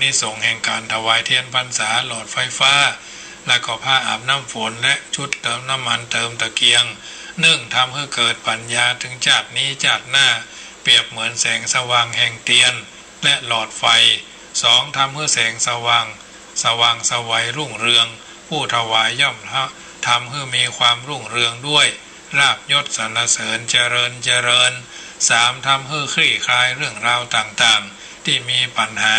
นิสงส์แห่งการถวายเทียนพรรษาหลอดไฟฟ้าและก็ผ้าอาบน้ำฝนและชุดเติมน้ำมันเติมตะเกียงทำให้เกิดปัญญาถึงชาตินี้ชาติหน้าเปรียบเหมือนแสงสว่างแห่งเทียนและหลอดไฟ2ทำให้แสงสว่างสวัยรุ่งเรืองผู้ถวายย่อมทำให้มีความรุ่งเรืองด้วยลาภยศสรรเสริญเจริญ3ทำให้คลี่คลายเรื่องราวต่างๆที่มีปัญหา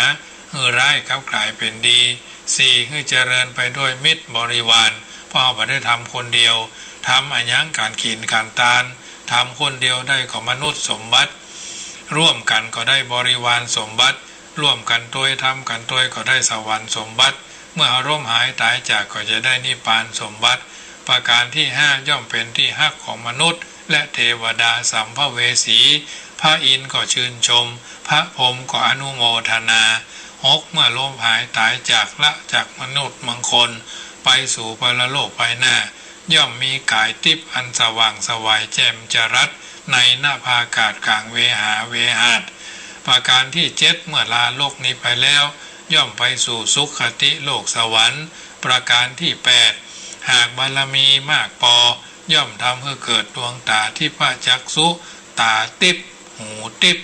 ให้ร้ายกลับกลายเป็นดี4ให้เจริญไปด้วยมิตรบริวารเพราะไม่ได้ทำคนเดียวทำอันยังการกินการทานทำคนเดียวได้ก็มนุษย์สมบัติร่วมกันก็ได้บริวารสมบัติร่วมกันตัวยทำกันตัวยก็ได้สวรรค์สมบัติเมื่ออารมณ์หายตายจากก็จะได้นิพพานสมบัติประการที่5ย่อมเป็นที่ฮักของมนุษย์และเทวดาสัมภเวสีพระอินทร์ก็ชื่นชมพระพรหมก็อนุโมทนา6เมื่อลมหายตายจากละจากมนุษย์มงคลไปสู่ปรโลกไปหน้าย่อมมีกายทิพย์อันสว่างสวัยแจ่มจรัสในหน้าภาอากาศกลางเวหาประการที่7เมื่อลาโลกนี้ไปแล้วย่อมไปสู่สุขติโลกสวรรค์ประการที่8หากบารมีมากพอย่อมทำให้เกิดดวงตาทิพจักษุตาทิพหูทิพ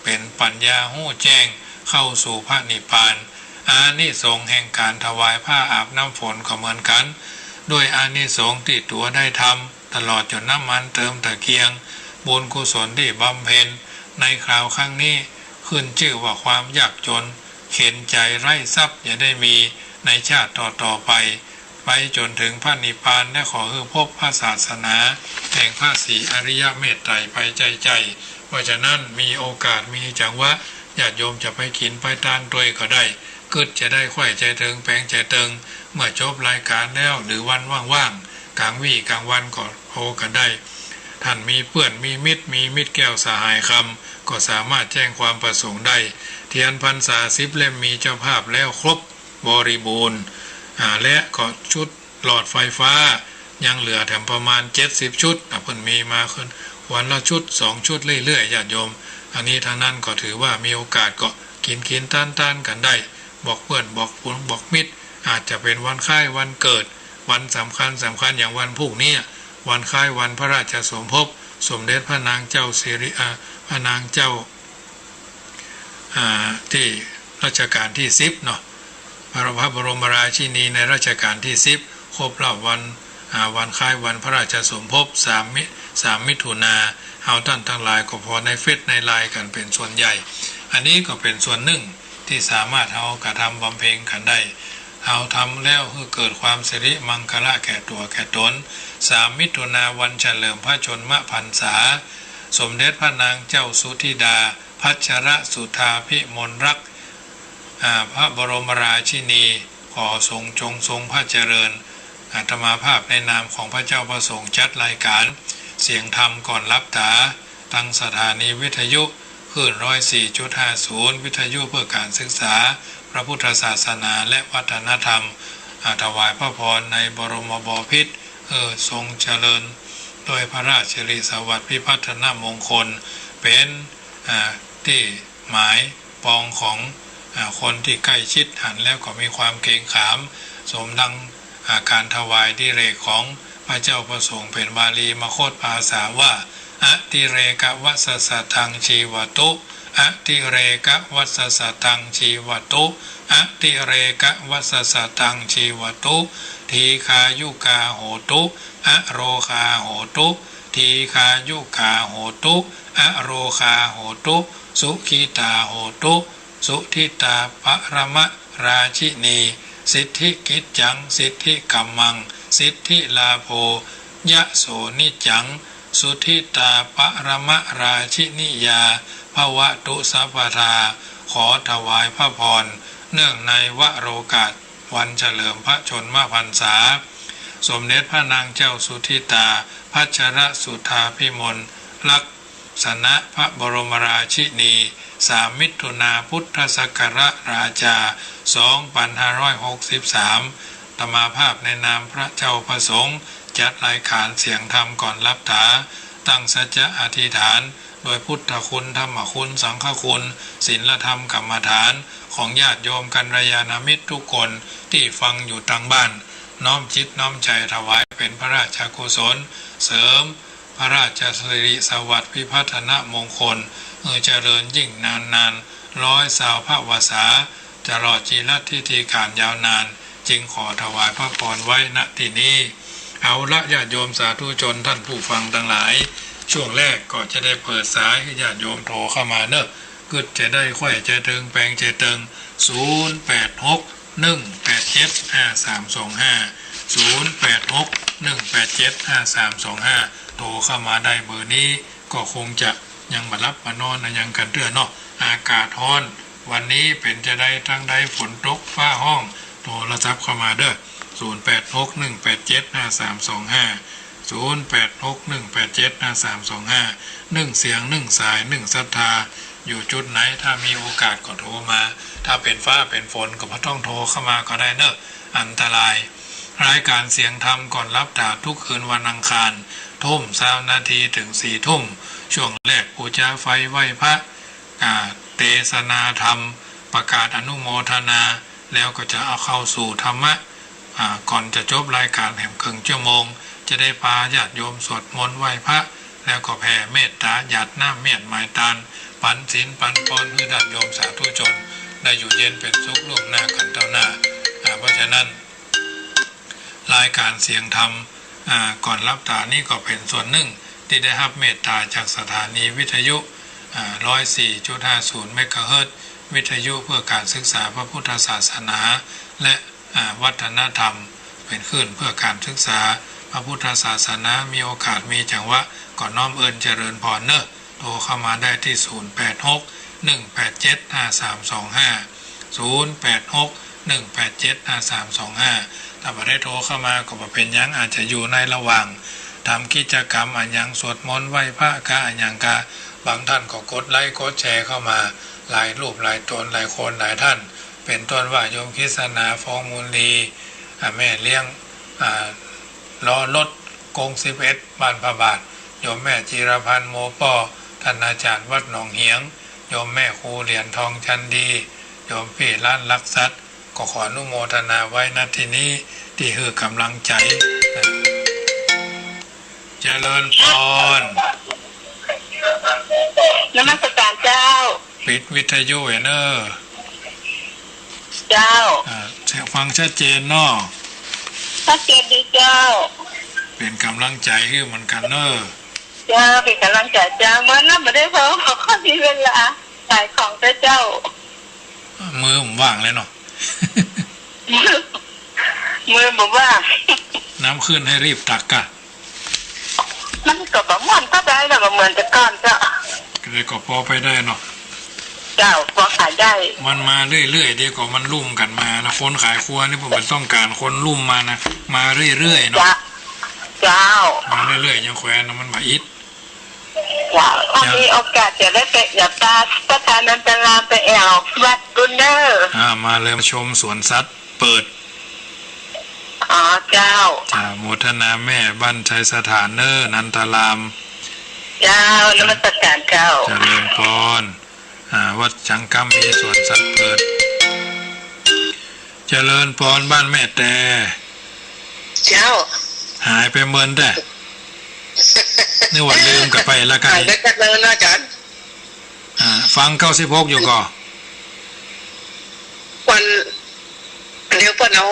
เป็นปัญญาหู้แจ้งเข้าสู่พระนิพพานอานิสงส์แห่งการถวายผ้าอาบน้ำฝนก็เหมือนกันด้วยอานิสงส์ที่ตัวได้ทำตลอดจนน้ำมันเติมตะเกียงบุญกุศลที่บำเพ็ญในคราวครั้งนี้ขึ้นชื่อว่าความยากจนเข็นใจไร้ทรัพย์อย่าได้มีในชาติต่อไปจนถึงพระนิพพานและขอให้พบพระศาสนาแห่งพระศรีอริยเมตไตรไปใจเพราะฉะนั้นมีโอกาสมีจังหวะญาติโยมจะไปกินไปทานด้วยก็ได้กึศจะได้ค่อยใจถึงแปลงใจตึงเมื่อจบรายการแล้วหรือวันว่างๆกลางวี่กลางวันก็โทรกันได้ท่านมีเพื่อนมีมิตรแก้วสหายคำก็สามารถแจ้งความประสงค์ได้เทียนพรรษา10 เล่มมีเจ้าภาพแล้วครบบริบูรณ์และก็ชุดหลอดไฟฟ้ายังเหลือแถมประมาณ70 ชุดเพิ่นมีมาขึ้นวันละชุด2 ชุดเรื่อยๆญาติโยมอันนี้ทางนั้นก็ถือว่ามีโอกาสก็กินต้านกันได้บอกเพื่อนบอกปุ้นบอกมิตรอาจจะเป็นวันคล้ายวันเกิดวันสำคัญอย่างวันพรุ่งนี้วันคล้ายวันพระราชสมภพสมเด็จพระนางเจ้าสิริพระนางเจ้าที่รัชกาลที่10เนาะพระบรมราชินีในรัชกาลที่10ครบรอบวันคล้ายวันพระราชสมภพ3 มิถุนาเอาท่านทั้งหลายก็พอในเฟซในไลน์กันเป็นส่วนใหญ่อันนี้ก็เป็นส่วนหนึ่งที่สามารถเอากระทำบำเพ็ญกันได้เอาทำแล้วเพื่อเกิดความสิริมังคละแก่ตัวแก่ตน3 มิถุนาวันเฉลิมพระชนมพรรษาสมเด็จพระนางเจ้าสุธิดาพัชรสุธาภิมลรักษ์พระบรมราชินีขอทรงพระเจริญอาตมาภาพในนามของพระเจ้าประสงค์จัดรายการเสียงธรรมก่อนรับตาตั้งสถานีวิทยุคลื่น 104.50 วิทยุเพื่อการศึกษาพระพุทธศาสนาและวัฒนธรรมถวายพระพรในบรมบพิตรทรงเจริญโดยพระราชสิริสวัสดิ์พิพัฒนมงคลเป็นที่หมายปองของคนที่ใกล้ชิดหันแล้วก็มีความเกรงขามสมดังการถวายดิเรกของพระเจ้าประสงค์เป็นบาลีมคธภาษาว่าอติเรกวัสสะทังชีวตุอติเรกวัสสะทังชีวตุอติเรกวัสสะทังชีวตุทีคายุกาโหตุอโรคาโหตุทีคายุกาโหตุอโรคาโหตุสุขีตาโหตุสุทิตาปรมราชินีสิทธิกิจจังสิทธิกัมมังสิทธิลาโภยะโสนิจังสุทิตาปรมราชินิยาภวตุสัพพทาขอถวายพระพรเนื่องในวโรกาสวันเฉลิมพระชนมพรรษาสมเด็จพระนางเจ้าสุทิตาพัชรสุธาภิมลลักษณะพระบรมราชินี3 มิถุนาพุทธศักราชา2563 ธรรมาภาพในนามพระเจ้าประสงค์จัดรายการเสียงธรรมก่อนรับถาตั้งสัจจะอธิษฐานโดยพุทธคุณธรรมคุณสังฆคุณศีลธรรมกรรมฐานข ของญาติโยมกัลยาณมิตรทุกคนที่ฟังอยู่ทางบ้านน้อมจิตน้อมใจถวายเป็นพระราชกุศลเสริมพระราชสิริสวัสดิ์พิพัฒนมงคลเจริญยิ่งนาน100 พระวาสาตลอดจีรทิฏฐิการยาวนานจึงขอถวายพระพรไว้ณที่นี้เอาละญาติโยมสาธุชนท่านผู้ฟังทั้งหลายช่วงแรกก็จะได้เปิดสายให้ญาติโยมโทรเข้ามาเนอะก็จะได้ค่อยจะเติงแปลงจะเติง0861875325 โทรเข้ามาได้เบอร์นี้ก็คงจะยังบัดรับมานอนยังกันเตือนเนาะอากาศร้อนวันนี้เป็นจะได้ทั้งได้ฝนตกฟ้าห้องโทรศัพท์เข้ามาเด้อ0861875325 เสียง1 สาย 1 ศรัทธาอยู่จุดไหนถ้ามีโอกาสก็โทรมาถ้าเป็นฟ้าเป็นฝนก็ไม่ต้องโทรเข้ามาก็ได้เนอะอันตรายรายการเสียงธรรมก่อนรับดาทุกคืนวันอังคารทุ่ม20 นาทีถึง4 ทุ่มช่วงแรกปูชาไฟไหว้พระเทศนาธรรมประกาศอนุโมทนาแล้วก็จะเอาเข้าสู่ธรรมะก่อนจะจบรายการแห่งครึ่งชั่วโมงจะได้พาญาติโยมสวดมนต์ไหว้พระแล้วก็แผ่เมตตาหยาดน้ำเมียดหมายตาลปันศีลปันปอนเพื่อญาติโยมสาธุชนได้อยู่เย็นเป็นสุขร่วมหน้ากันเท่าหน้าเพราะฉะนั้นรายการเสียงธรรมก่อนรับตานี่ก็เป็นส่วนหนึ่งที่ได้รับเมตตาจากสถานีวิทยุ104.50 เมกะเฮิรตซ์วิทยุเพื่อการศึกษาพระพุทธศาสนาและวัฒนธรรมเป็นคลื่นเพื่อการศึกษาพระพุทธศาสนามีโอกาสมีจังหวะก่อนน้อมเอิญเจริญพรเนอะโทรเข้ามาได้ที่0861875325 ถ้าไม่ได้โทรเข้ามาก็บ่เป็นยังอาจจะอยู่ในระหว่างทำกิจกรรมอันยังสวดมนต์ไหว้พระกะอันยังกะบางท่านก็กดไลค์กดแชร์เข้ามาหลายรูปหลายตนหลายคนหลายท่านเป็นต้นว่าโยมคริสนาฟองมูลลีแม่เลี้ยงล้อรถกง11บ้านพระบาทโยมแม่จิรพันธ์โมป้อท่านอาจารย์วัดหนองเหียงโยมแม่ครูเหรียญทองชันดีโยมพี่ล้านลักษัตก็ขออนุโมทนาไว้ณที่นี้ที่คือกำลังใจเจริญพรนมัสการเจ้าปิดวิทยุเนอะเจ้าเสียงฟังชัดเจนเนาะชัดเจนดีเจ้าเป็นกำลังใจให้มันกันเนอะเจ้าเป็นกำลังใจเจ้าเมื่อนั้นไม่ได้เพราะข้อมีเวลาขายของเจ้ามือผมว่างเลยเนาะมือผมว่างน้ำขึ้นให้รีบตักกะมันก็ประมาณก็ได้แล้วก็เหมือนจะก้อนเจ้าก็พอไปได้เนาะเจ้าพอขายได้มันมาเรื่อยๆเดี๋ยวก็มันลุ่มกันมานะคนขายครัวนี่ผมเป็นต้องการคนลุ่มมานะมาเรื่อยๆเนาะเจ้ามาเรื่อยๆยังแขวนนะมันมาอิดถ้ามีโอกาสจะได้ไปอย่าตาประธานันตรามไปแอลวัดกุนเนอร์มาเลยมาชมสวนสัตว์เปิดเจ้าโมทนาแม่บ้านชัยสถานเนอร์นันตารามเจ้านมัสการเจ้าเจริญพรวัดจังกำมีสวนสัตว์เปิดเจริญพรบ้านแม่แต่เจ้าหายไปเมินแต่นี่ว่าลืมกลับไปละกันได้กันเลยนะอาจารย์ฟัง96อยู่ก่อวันเดี๋ยวเพิ่นเอา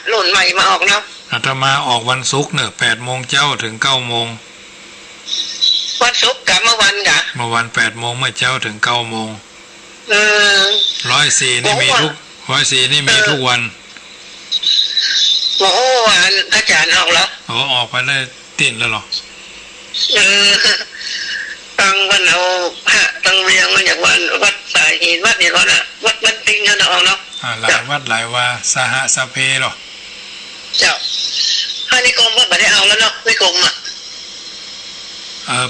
หล่นใหม่มาออกเนาะอาตมาออกวันศุกร์เนี่ย8 โมงเจ้าถึง9 โมงวันศุกร์กับเมื่อวันกะเมื่อวัน8 โมงเมื่อเจ้าถึง9 โมง104นี่มีทุก104นี่มีทุกวันโอ้อาจารย์ออกแล้วออกไปได้ติ่นแล้วหรอตังวันเอาตังเรียงมาจากวัดสายหินวัดนี่ร้อนอ่ะวัดมันติงกันออกเนาะหลายวัดหลายว่าสหสเพหรอเจ้าให้นิคมวัดไม่ได้เอาแล้วเนาะนิคมอ่ะ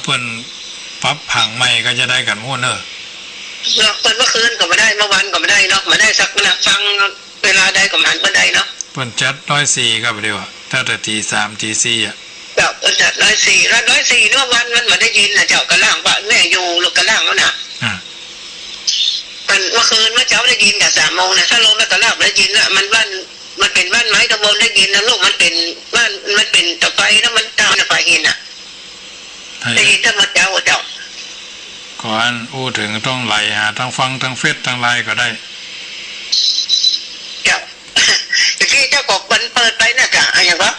เพิ่นปรับผังใหม่ก็จะได้กันมั่วเนอะเพิ่นเมื่อคืนก็ไม่ได้เมื่อวันก็ไม่ได้เนาะไม่ได้สักนะฟังเวลาใดก็มันไม่ได้เนาะเพิ่นจัด104ก็ไปเดียวถ้าแต่ตี 3 ตี 4อ่ะเจ้าเพิ่นจัด104แล้ว104เมื่อวันมันไม่ได้ยินนะเจ้ากระล่างว่าแม่อยู่ลูกกระล่างแล้วนะ มันเมื่อคืนเมื่อเช้าได้ยินแต่3 โมงนะถ้าลมแล้วก็เล่าได้ยินแล้วมันเป็นบ้านไม้ตะบนได้ยินนะลูกมันเป็นบ้านมันเป็นตะไฟแล้วมันตามตะไฟหินอ่ะได้ยินทั้งหมดเจ้าก่อนอู้ถึงต้องไหลหาทั้งฟังทั้งเฟซทั้งไลน์ก็ได้เจ้าที่เจ้ากบมันเปิดไปน่ะจ้ะอย่างก็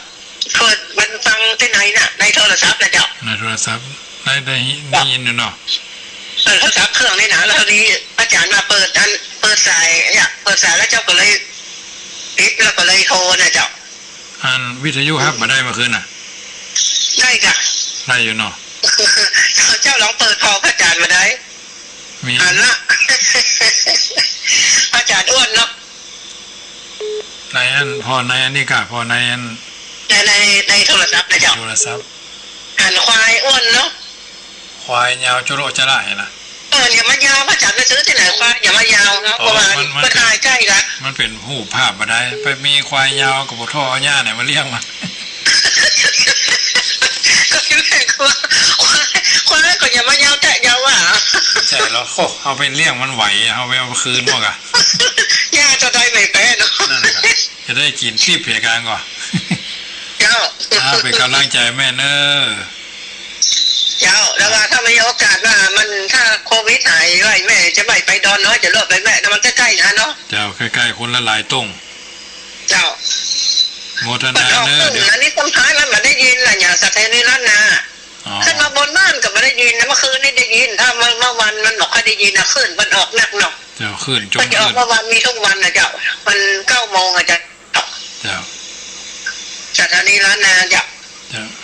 เปิดมันฟังที่ไหนน่ะในโทรศัพท์นะเจ้าในโทรศัพท์ได้ยินอยู่เนาะโทรศัพท์เครื่องนี่นะแล้วทีนี้อาจารย์มาเปิดสายเปิดสายแล้วเจ้าก็เลยปิดแล้วก็เลยโทรนะเจ้าวิทยุครับมาได้เมื่อคืนน่ะได้จ้ะได้อยู่เนาะเจ้าลองเปิดพอพระอาจารย์มาได้มีละอาจารย์อ้วนเนาะในพอในอันนี้กะพอในในโทรศัพท์นะเจ้าโทรศัพท์ควายอ้วนเนาะควายยาวจุโรจะได้นะอย่ามายาวพระอาจารย์ไปซื้อที่ไหนควายอย่ามายาวเนาะเพราะว่ามันตายใกล้ละมันเป็นหูภาพมาได้ไปมีควายยาวกับพ่อหญ้าเนี่ยมาเลี้ยงมันก็คือแม่ควายก็อย่ามายาวแต่ยาวว่ะใช่แล้วเอาไปเลี้ยงมันไหวเอาไปเอาคืนพวกอะหญ้าจะได้ไม่แพ้เนาะจะได้กินที่เพียกลางก่อนเจ้าเป็นกำลังใจแม่เนอะเจ้าแล้วว่าถ้ามีโอกาสว่ามันถ้าโควิดหายไว้แม่จะไปดอนน้อยจะเลิกไปแม่แต่มันใกล้ๆนะเนาะเจ้าใกล้ๆคนละหลายต้งเจ้าโมทนาเนอะเดี๋ยวอันนี้ต้นท้ายมันมาได้ยินแหละอย่างสัตย์นิรันดร์นะขึ้นมาบนบ้านก็ไม่ได้ยินนะเมื่อคืนนี่ได้ยินถ้าเมื่อวันมันบอกว่าได้ยินนะขึ้นมันออกหนักเนาะเจ้าขึ้นจนออกเมื่อวันมีทุกวันนะเจ้ามัน9 โมงอะเจ้าสัตย์นิรันดร์นะเจ้า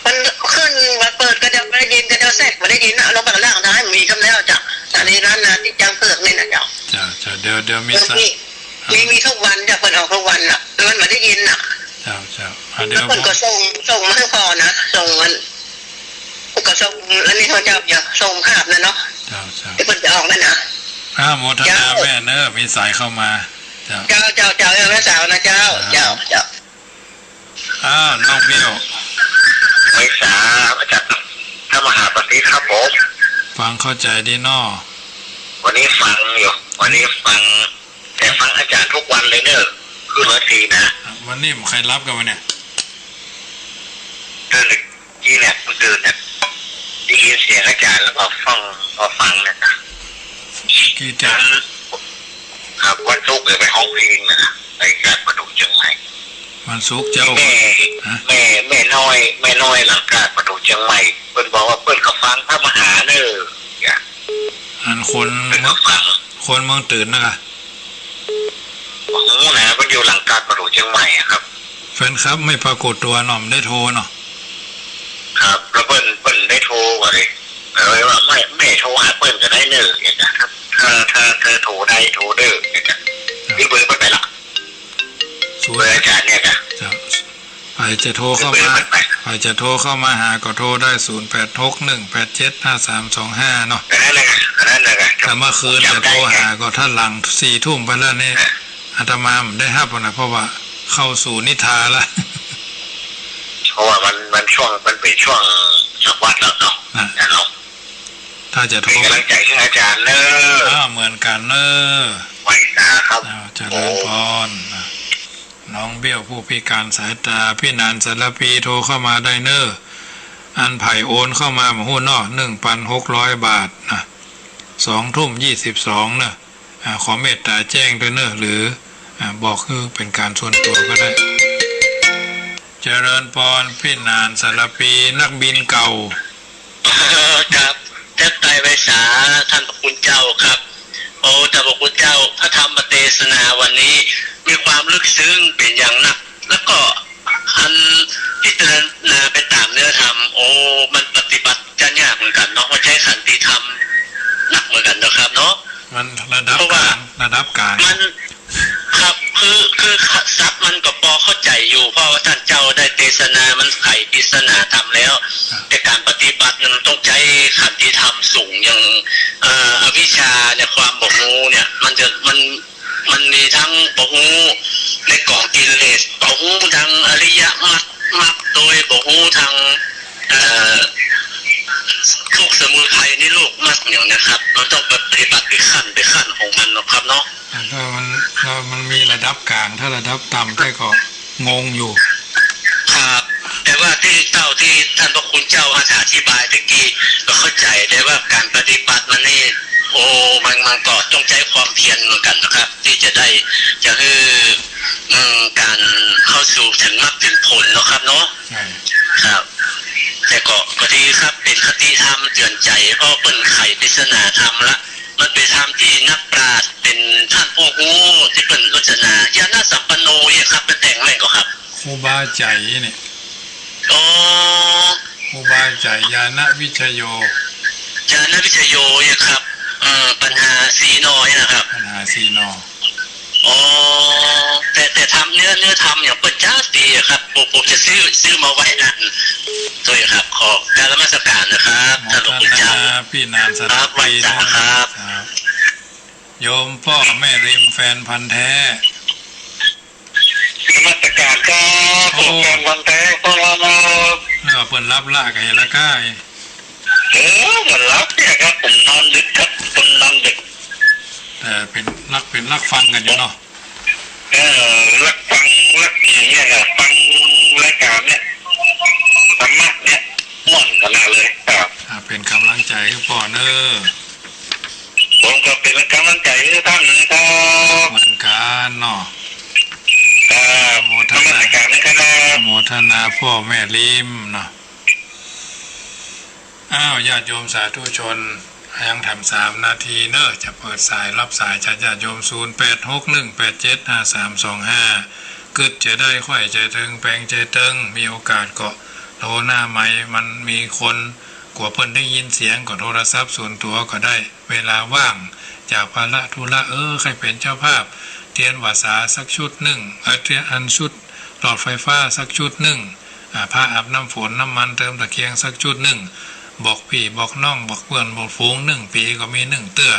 มันขึ้นมาเปิดก็จะไม่ได้ยินก็จะแทรกไม่ได้ยินนะลงไปล่างท้ายมีคำแล้วจ้ะสัตย์นิรันดร์นะที่จังเปิดนี่นะเจ้าเดี๋ยวมีทุกวันจะเปิดออกทุกวันน่ะมันไม่ได้ยินน่ะเดี๋ยวมันก็ส่งมาให้พอนะส่งมันก็ส่งแล้วนี่เขาจะส่งภาพนะเนาะที่มันจะออกนั่นนะโมทนาแม่เนอะมีสายเข้ามาเจ้าแม่สาวนะเจ้าน้องเบี้ยวไม่สาอาจารย์ถ้ามหาปฏิครับผมฟังเข้าใจดีนอวันนี้ฟังอยู่วันนี้ฟังแต่ฟังอาจารย์ทุกวันเลยเนอะคือวันทีนะวันนี้ใครรับกันวะเนี่ยเดินที่เนี่ยเดินเนี่ยได้ยินเสียงอาจารย์แล้วก็ฟังเนี่ยนะกี่จันครับวันศุกร์ไปห้องเพลงนะไปการประตูเชียงใหม่วันศุกร์เจ้าแม่น้อยหลังการประตูเชียงใหม่เพิ่นบอกว่าเพิ่นก็ฟังพระมหาเนอะคนเมืองตื่นนะโอ้โหนะมันอยู่หลังการประตูเชียงใหม่ครับแฟนครับไม่ปรากฏตัวหน่อมได้โทรเนาะครับแล้วเปิ้ลได้โทรว่าเลยว่าไม่โทรหาเปิ้ลก็ได้เนอะอย่างเงี้ยครับถ้าโทรได้โทรเด้ออย่างเงี้ยนี่เบอร์เปิ้ลไปละเบอร์อาจารย์เนี่ยครับใครจะโทรเข้ามาหาก็โทรได้0861875325เนาะนั่นเลยแต่เมื่อคืนจะโทรหาก็ถ้าหลัง4 ทุ่มไปแล้วนี่อาตมาได้ฮับนะเพราะว่าเข้าสู่นิทานละเพราะว่ามันช่วงมันเป็นช่วงสักวัดแล้วเนาะถ้าจะโทรกำลังใจให้อาจารย์เนอะเหมือนกันเนอะไว้ตาครับเจริญพรน้องเบี้ยวผู้พิการสายตาพี่นานสารพีโทรเข้ามาได้เนอะอันไผ่โอนเข้ามาหมู่หุ้นนอก 1,600 บาทนะ20:22นะขอเมตตาแจ้งด้วยเนอะหรือบอกคือเป็นการส่วนตัวก็ได้เจริญพรพี่นานสารพีนักบินเก่าครับเทพไตรไวสาท่านพระคุณเจ้าครับโอ้แต่พระคุณเจ้าพระธรรมเทศนาวันนี้มีความลึกซึ้งเป็นอย่างนักแล้วก็อันพิจารณาไปตามเนื้อธรรมโอ้มันปฏิบัติจะยากเหมือนกันเนาะว่าใช้ขันติธรรมหนักเหมือนกันนะครับเนาะมันระดับกลางมันครับคือซับมันก็พอเข้าใจอยู่เพราะว่าท่านเจ้าได้เทศนามันไขปริศนาธรรมแล้วแต่การปฏิบัติมันต้องใช้ขันติธรรมสูงอย่างอวิชชาเนี่ยความบ่รู้เนี่ยมันมีทั้งบ่รู้ในกองกิเลสบ่รู้ทางอริยมรรคโดยบ่รู้ทาง โรคสมุนไพรนี่โรคมากอย่างนะครับเราต้องปฏิบัติไปขั้นของมันนะครับเนาะก็มันมีระดับกลางถ้าระดับต่ำก็งงอยู่ครับแต่ว่าที่ท่านพระคุณเจ้าอธิบายตะกี้ก็เข้าใจได้ว่าการปฏิบัติมันนี่มันก็ต้องใช้ความเพียรเหมือนกันนะครับที่จะได้จะการเข้าสู่ถึงมรรคถึงผลนะครับเนาะครับแต่ก็พอดีครับเป็นคติธรรมเตือนใจเพราะเป็นไขปริศนาธรรมละมันเป็นธรรมที่นักปราชญ์เป็นท่านผู้รู้ที่เป็นรจนาญาณสัมปันโนเนี่ยครับเป็นแต่งแม่ก็ครับครูบาใจเนี่ยครูบาใจญาณวิชโยเนี่ยครับปัญหาสีนอยนะครับปัญหาสีนอแต่ทำเนื้อทำอย่างเปิดจ้าดีครับผมจะซื้อมาไว้นั่นด้วยครับขอการละมัสการนะครับท่านหลวงปู่เจ้าพี่นานสารปีนะครับโยมพ่อแม่ริมแฟนพันธุ์แท้ละมัสการก็แฟนพันธุ์แท้ก็เปิดรับละกันละก้ายมันรับเนี่ยครับผมนอนดึกครับผมนอนดึกแต่เป็นรักฟังกันอยู่เนาะรักฟังรักอย่างเงี้ยครับฟังรายการเนี่ยธรรมะเนี่ยม่วนขนาดเลยครับเป็นกำลังใจให้พ่อเนอผมก็เป็นกำลังใจให้ท่านนะครับเหมือนกันเนาะโมทนาการนะครับโมทนาพ่อแม่ริมเนาะญาติโยมสาธุชนยังทำ3 นาทีเนอะจะเปิดสายรับสายจากญาติโยม0861875325กึดจะได้ค่อยใจตึงแปลงใจตึงมีโอกาสก็โทรหน้าใหม่มันมีคนกว่าเพิ่นได้ยินเสียงก็โทรศัพท์ส่วนตัวก็ได้เวลาว่างจากภาระธุระใครเป็นเจ้าภาพเทียนวาสาสักชุด1เทียนอันชุดหลอดไฟฟ้าสักชุด1ผ้าอาบน้ำฝนน้ำมันเติมตะเกียงสักชุด1บอกพี่บอกน้องบอกเพื่อนบอกฝูง1 ปีก็มี1 เตื้อ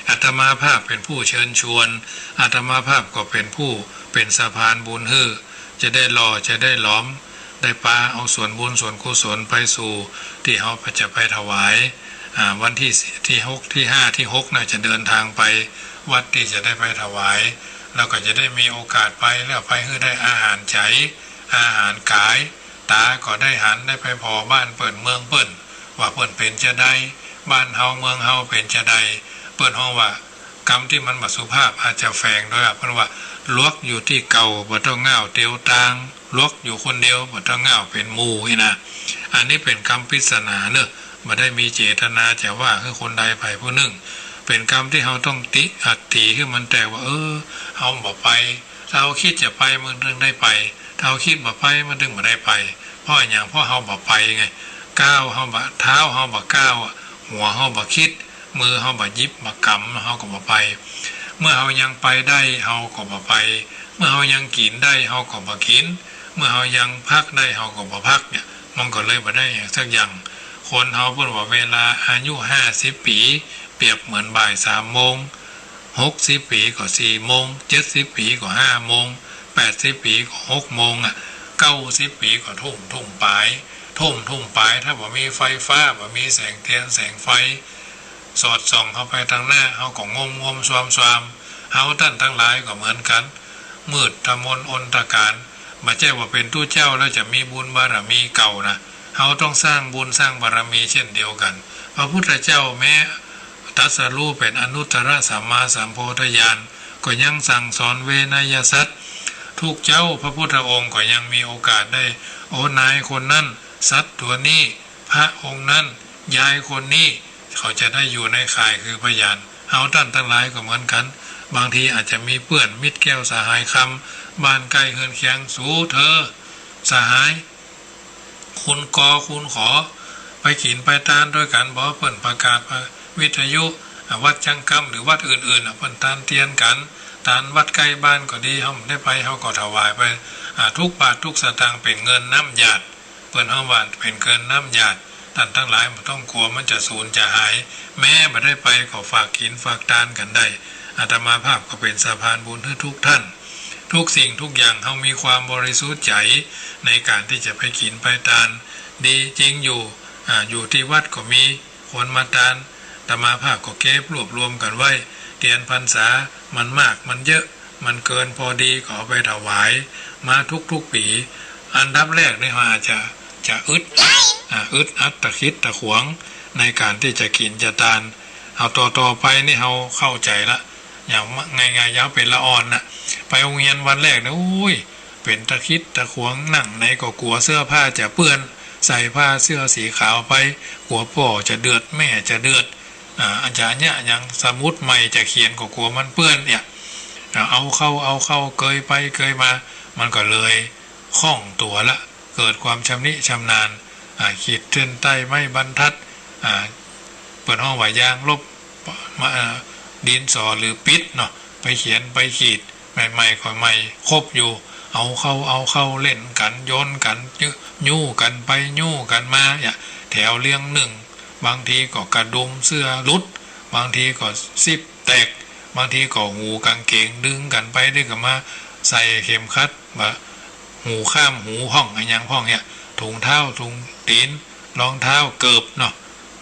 อาตมาภาพเป็นผู้เชิญชวนอาตมาภาพก็เป็นผู้เป็นสะพานบุญจะได้หล่อจะได้หลอมได้ปาเอาส่วนบุญส่วนกุศลไปสู่ที่เขาจะไปถวายวันที่6ที่5ที่6น่าจะเดินทางไปวัดที่จะได้ไปถวายแล้วก็จะได้มีโอกาสไปแล้วไปได้อาหารใจอาหารกายตาก็ได้หันได้ไปพอบ้านเปิดเมืองเปิดว่าเปิ่นเป็นจะได้บ้านเฮาเมืองเฮาเป็นจะได้เปิ่นห้องว่ากรรมที่มันบ่สุภาพอาจจะแฝงด้วยเพราะว่าลวกอยู่ที่เก่าบ่ต้องง่าวเตียวตางลวกอยู่คนเดียวบ่ต้องง่าวเป็นหมู่นี่นะอันนี้เป็นกรรมปริศนาเนอะบ่ได้มีเจตนาจะว่าคือคนใดไผผู้หนึ่งเป็นกรรมที่เฮาต้องอัดตีขึ้นมันแต่ว่าเฮาบ่ไปถ้าเฮาคิดจะไปมันถึงได้ไปถ้าเฮาคิดบ่ไปมันถึงบ่ได้ไปเพราะอย่างเพราะเฮาบ่ไปไงก้าวเฮาบ่เท้าเฮาบ่ก้าวหัวเฮาบ่คิดมือเฮาบ่ยิบบ่กำเฮาก็บ่ไปเมื่อเฮายังไปได้เฮาก็บ่ไปเมื่อเฮายังกินได้เฮาก็บ่กินเมื่อเฮายังพักได้เฮาก็บ่พักเนี่ยมันก็เลยบ่ได้สักอย่างคนเฮาเพิ่นว่าเวลาอายุ50 ปีเปรียบเหมือนบ่าย3 โมง60 ปีก็4 โมง70 ปีก็5 โมง80 ปีก็6 โมง90 ปีก็ทุ่มปลายทุ่มไปถ้าบ่มีไฟฟ้าบ่มีแสงเทียนแสงไฟสอดส่องเข้าไปทางหน้าเฮาก็งมๆซวมเฮาท่านทั้งหลายก็เหมือนกันมืดทะมนอนตะการบ่ใช่ว่าเป็นตู้เจ้าแล้วจะมีบุญบารมีเก่านะเฮาต้องสร้างบุญสร้างบารมีเช่นเดียวกันพระพุทธเจ้าแม้ตรัสรู้เป็นอนุตตรสัมมาสัมโพธิญาณก็ยังสั่งสอนเวนยสัตว์ทุกเจ้าพระพุทธองค์ก็ยังมีโอกาสได้นายคนนั้นสัตว์ตัวนี้พระองค์นั้นยายคนนี้เขาจะได้อยู่ในข่ายคือพยานเฮาท่านทั้งหลายก็เหมือนกันบางทีอาจจะมีเปื้อนมิตรแก้วสหายคำบ้านใกล้เฮือนเคียงสู้เธอสหายคุณกอคุณขอไปขีนไปตานด้วยกันบ่เปิ่นประกาศวิทยุวัดจังกำหรือวัดอื่นๆเปิ่นตานเตียนกันตานวัดใกล้บ้านก็ดีเฮาได้ไปเฮาก็ถวายไปทุกบาททุกสตางค์เป็นเงินน้ำหยาดเปิ่นเฮาว่าเป็นเกินน้ำหยาดท่านทั้งหลายบ่ต้องกลัวมันจะสูญจะหายแม้บ่ได้ไปก็ฝากกินฝากทานกันได้อาตมาภาพก็เป็นสะพานบุญให้ทุกท่านทุกสิ่งทุกอย่างเฮามีความบริสุทธิ์ใจในการที่จะไปกินไปทานดีจริงอยู่ อยู่ที่วัดก็มีคนมาตานตมาภาคก็เก็บรวบรวมกันไว้เทียนพรรษามันมากมันเยอะมันเกินพอดีก็เอาไปถวายมาทุกปีอันดับแรกนี่อาจจะอึดอัดตะคิดตะขวงในการที่จะกินจะทานเอาต่อไปนี่เราเข้าใจละอย่างง่ายๆยาวเป็นละอ่อนนะไปโรงเรียนวันแรกนะอุ้ยเป็นตะคิดตะขวงนั่งในก็กลัวเสื้อผ้าจะเปื้อนใส่ผ้าเสื้อสีขาวไปกลัวพ่อจะเดือดแม่จะเดือดอาจารย์เนี่ยยังสมุดใหม่จะเขียนก็กลัวมันเปื้อนเนี่ยเอาเข้าเกยไปเกยมามันก็เลยคล่องตัวละเกิดความชำนิชำนาญขีดเส้นใต้ไม่บรรทัดเปิดห้องไหวยางลบดินสอหรือปิดเนาะไปเขียนไปขีดใหม่ๆก็ใหม่ครบอยู่เอาเข้าเล่นกันโยนกันยู่กันไปยู่กันมาแถวเลี้ยงหนึ่งบางทีก็กระดุมเสื้อรุดบางทีก็ซิปแตกบางทีก็หูกางเกงดึงกันไปได้ก็มาใส่เข็มขัดหูข้ามหูห้องอะไรอย่างห้องเนี่ยถุงเท้าถุงตีนรองเท้าเกิบเนาะ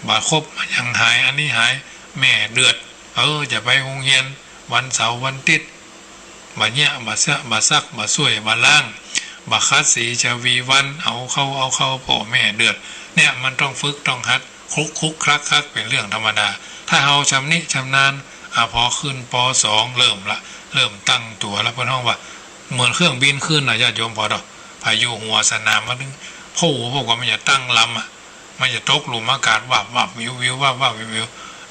บาครบยังหายอันนี้หายแม่เดือดจะไปโรงเรียนวันเสาร์วันติดบาเนี่ยบาเสื้อบาซักบาสวยบาล่างบาคัดสีจะวีวันเอาเข้าพ่อแม่เดือดเนี่ยมันต้องฝึกต้องหัดคุกคลักเป็นเรื่องธรรมดาถ้าเอาชำนิชำนาญพอขึ้นป.2 เริ่มตั้งตัวแล้วเพื่อนห้องว่าเหมือนเครื่องบินขึ้นนะญาติโยมพอดอกพายุหัวสนามมาถึงผู้บอกว่ามันจะตั้งลำมันจะตกหลุมอากาศวับวิววิว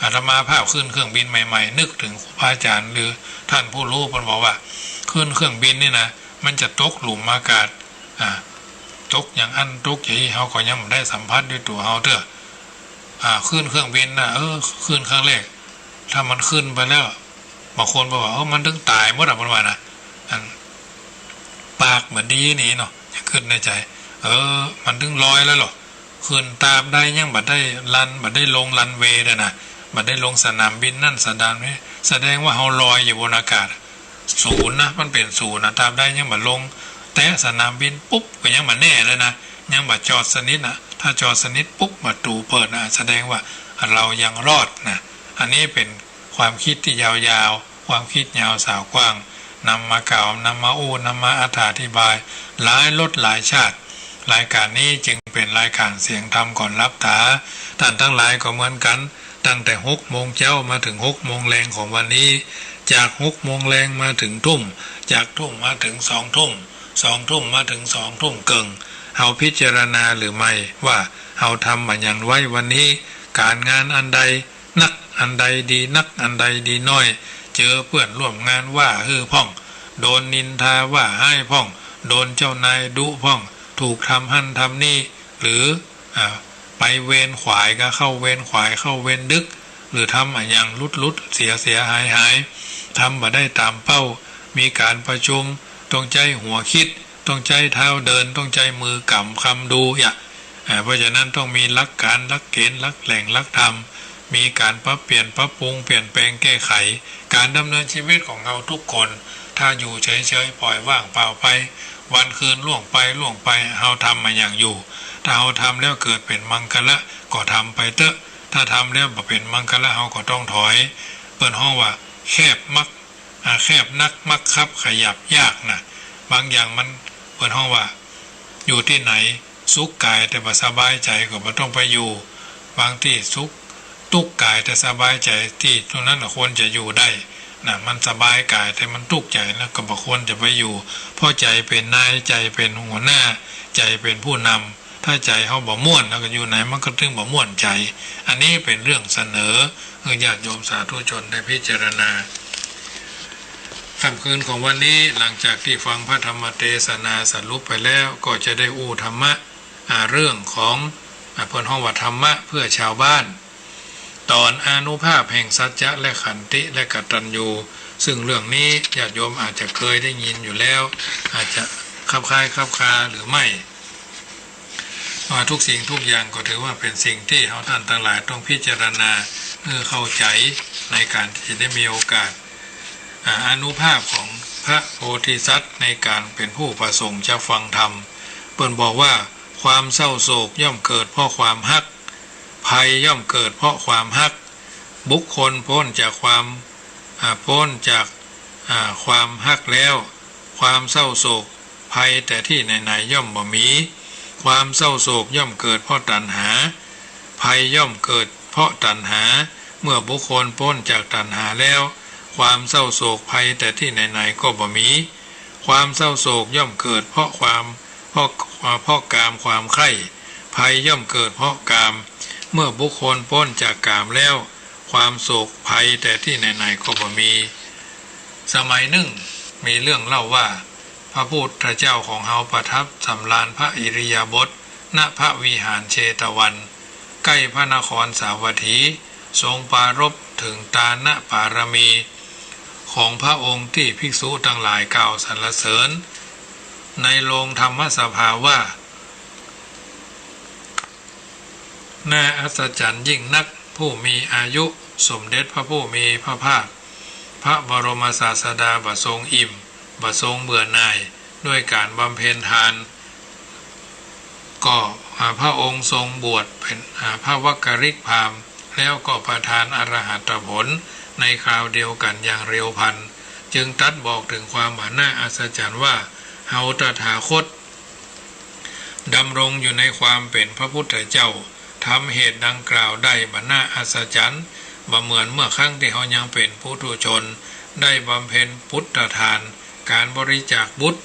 อาตมาภาพขึ้นเครื่องบินใหม่ๆนึกถึงครูบาอาจารย์หรือท่านผู้รู้เพิ่นบอกว่าขึ้นเครื่องบินนี่นะมันจะตกหลุมอากาศตกอย่างอันตกอย่างนี้เขาก็ยังไม่ได้สัมผัสด้วยตัวเขาเถอะขึ้นเครื่องบินนะขึ้นครั้งแรกถ้ามันขึ้นไปแล้วบางคนบอกว่ามันถึงตายเมื่อไหร่มันว่านะปากเหมือนดีนี่เนาะจะขึ้นในใจมันถึงลอยแล้วหรอขึ้นตามได้ยังบัดได้บัดได้ลงรันเวย์เลยนะบัดได้ลงสนามบินนั่นสนามนี้แสดงว่าเขาลอยอยู่บนอากาศศูนย์นะมันเป็นศูนย์นะตามได้ยังบัดลงแต่สนามบินปุ๊บก็ยังบัดแน่เลยนะยังบัดจอดสนิทนะถ้าจอดสนิทปุ๊บบัดตูเปิดนะแสดงว่าเรายังรอดนะอันนี้เป็นความคิดที่ยาวๆความคิดยาวสาวกว้างนำมากล่าวนำมาอู้นำมาอธิบายหลายรสหลายชาติรายการนี้จึงเป็นรายการเสียงธรรมก่อนรับตาท่านทั้งหลายก็เหมือนกันตั้งแต่6 โมงเช้ามาถึง6 โมงแรงของวันนี้จาก6 โมงแรงมาถึงทุ่มจากทุ่มมาถึง2 ทุ่ม2 ทุ่มมาถึง2 ทุ่มเกิงเฮาพิจารณาหรือไม่ว่าเฮาทำมันอย่างไว้วันนี้การงานอันใดนักอันใดดีนักอันใดดีน้อยเจอเพื่อนร่วมงานว่าพ่องโดนนินทาว่าให้พ่องโดนเจ้านายดุพ่องถูกทำหั่นทำนี่หรือไปเวรขวายก็เข้าเวรขวายเข้าเวรดึกหรือทำอย่างลุดเสียหายทำมาได้ตามเป้ามีการประชุมต้องใจหัวคิดต้องใจเท้าเดินต้องใจมือกำคำดูเพราะฉะนั้นต้องมีหลักการหลักเกณฑ์หลักแหล่งหลักธรรมมีการปรับเปลี่ยนปรับปรุงเปลี่ยนแปลงแก้ไขการดำเนินชีวิตของเราทุกคนถ้าอยู่เฉยๆปล่อยว่างเปล่าไปวันคืนล่วงไปเราทำมาอย่างอยู่ถ้าเราทำแล้วเกิดเป็นมังคละก็ทำไปเถอะถ้าทำแล้วบ่เป็นมังคละเราก็ต้องถอยเปิดห้องว่าแคบนักมักคับขยับยากนะบางอย่างมันเปิดห้องว่าอยู่ที่ไหนสุขกายแต่บ่สบายใจก็บ่ต้องไปอยู่บางที่สุขทุกข์กายแต่สบายใจที่ตรงนั้นควรจะอยู่ได้นะมันสบายกายแต่มันทุกข์ใจแล้วก็บ่ควรจะไปอยู่เพราะใจเป็นนายใจเป็นหัวหน้าใจเป็นผู้นำถ้าใจเขาบ่ม่วนแล้วก็อยู่ไหนมันก็ถึงบ่ม่วนใจอันนี้เป็นเรื่องเสนอญาติโยมสาธุชนได้พิจารณาค่ำคืนของวันนี้หลังจากที่ฟังพระธรรมเทศนาสรุปไปแล้วก็จะได้อู้ธรรมะเรื่องของเพิ่นห้องว่าธรรมะเพื่อชาวบ้านตอนอานุภาพแห่งสัจจะและขันติและกตัญญูซึ่งเรื่องนี้ญาติโยมอาจจะเคยได้ยินอยู่แล้วอาจจะคับคาหรือไม่ทุกสิ่งทุกอย่างก็ถือว่าเป็นสิ่งที่เราท่านทั้งหลายต้องพิจารณาเพื่อเข้าใจในการที่ได้มีโอกาสอานุภาพของพระโพธิสัตว์ในการเป็นผู้ประสงค์จะฟังธรรมเพิ่นบอกว่าความเศร้าโศกย่อมเกิดเพราะความฮัก ภัยย่อมเกิดเพราะความฮักบุคคลพ้นจากความฮักแล้วความเศร้าโศกภัยแต่ที่ไหนๆย่อมบ่มีความเศร้าโศกย่อมเกิดเพราะตัณหาภัยย่อมเกิดเพราะตัณหาเมื่อบุคคลพ้นจากตัณหาแล้วความเศร้าโศกภัยแต่ที่ไหนๆก็บ่มีความเศร้าโศกย่อมเกิดเพราะกามความใคร่ภัยย่อมเกิดเพราะกามเมื่อบุคคลพ้นจากกามแล้วความโศกภัยแต่ที่ไหนๆก็บ่มีสมัยหนึ่งมีเรื่องเล่าว่าพระพุทธเจ้าของเฮาประทับสำราญพระอิริยาบถณพระวิหารเชตวันใกล้พระนครสาวัตถีทรงปรารภถึงตานะปารมีของพระองค์ที่ภิกษุทั้งหลายกล่าวสรรเสริญในโรงธรรมสภาว่าน่าอัศจรรย์ยิ่งนักผู้มีอายุสมเด็จพระผู้มีพระภาคพระบรมศาสดาบทรงอิ่มบทรงเบื่อหน่ายด้วยการบำเพ็ญทานก็พระองค์ทรงบวชเป็นพระวักกริกพราหมณ์แล้วก็ประทานอรหัตผลในคราวเดียวกันอย่างเร็วพลันจึงตรัสบอกถึงความน่าอัศจรรย์ว่าเฮาตถาคตดำรงอยู่ในความเป็นพระพุทธเจ้าทำเหตุดังกล่าวได้น่าอัศจรรย์บ่เหมือนเมื่อครั้งที่เขายังเป็นปุถุชนได้บำเพ็ญพุทธทานการบริจาคบุตร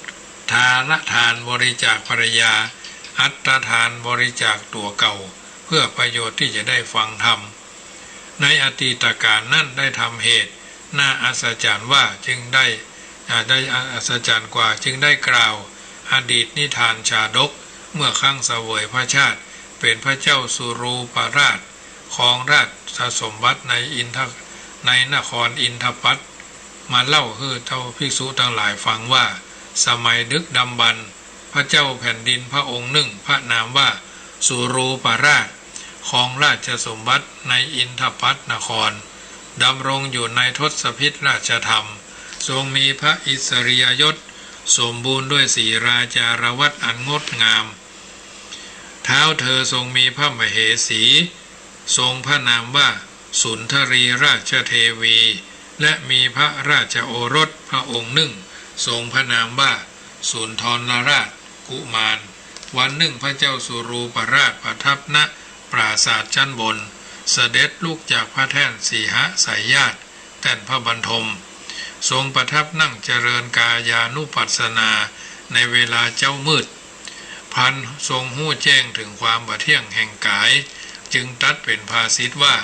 ทานทานบริจาคภรรยาอัตทานบริจาคตัวเก่าเพื่อประโยชน์ที่จะได้ฟังธรรมในอดีตการนั่นได้ทำเหตุน่าอัศจรรย์ว่าจึงได้อัศจรรย์กว่าจึงได้กล่าวอดีตนิทานชาดกเมื่อครั้งเสวยพระชาติเป็นพระเจ้าสุรูปราชครองราชสมบัติในนครอินทปัตมาเล่าให้เจ้าภิกษุทั้งหลายฟังว่าสมัยดึกดำบรรพ์พระเจ้าแผ่นดินพระองค์หนึ่งพระนามว่าสุรูปราชครองราชสมบัติในอินทปัตนครดำรงอยู่ในทศพิธราชธรรมทรงมีพระอิสริยยศสมบูรณ์ด้วยสีราจารวัตรอันงดงามเท้าเธอทรงมีพระมเหสีทรงพระนามว่าสุนทรีราชเทวีและมีพระราชโอรสพระองค์หนึ่งทรงพระนามว่าสุนทรราชกุมารวันหนึ่งพระเจ้าสุรูปราชประทับณปราสาทชั้นบนเสด็จลุกจากพระแท่นสีหสายญาติแท่นพระบรรทมทรงประทับนั่งเจริญกายานุปัสสนาในเวลาเจ้ามืดพันทรงหู้แจ้งถึงความบ่เที่ยงแห่งกายจึงตรัสเป็นภาษิตว่า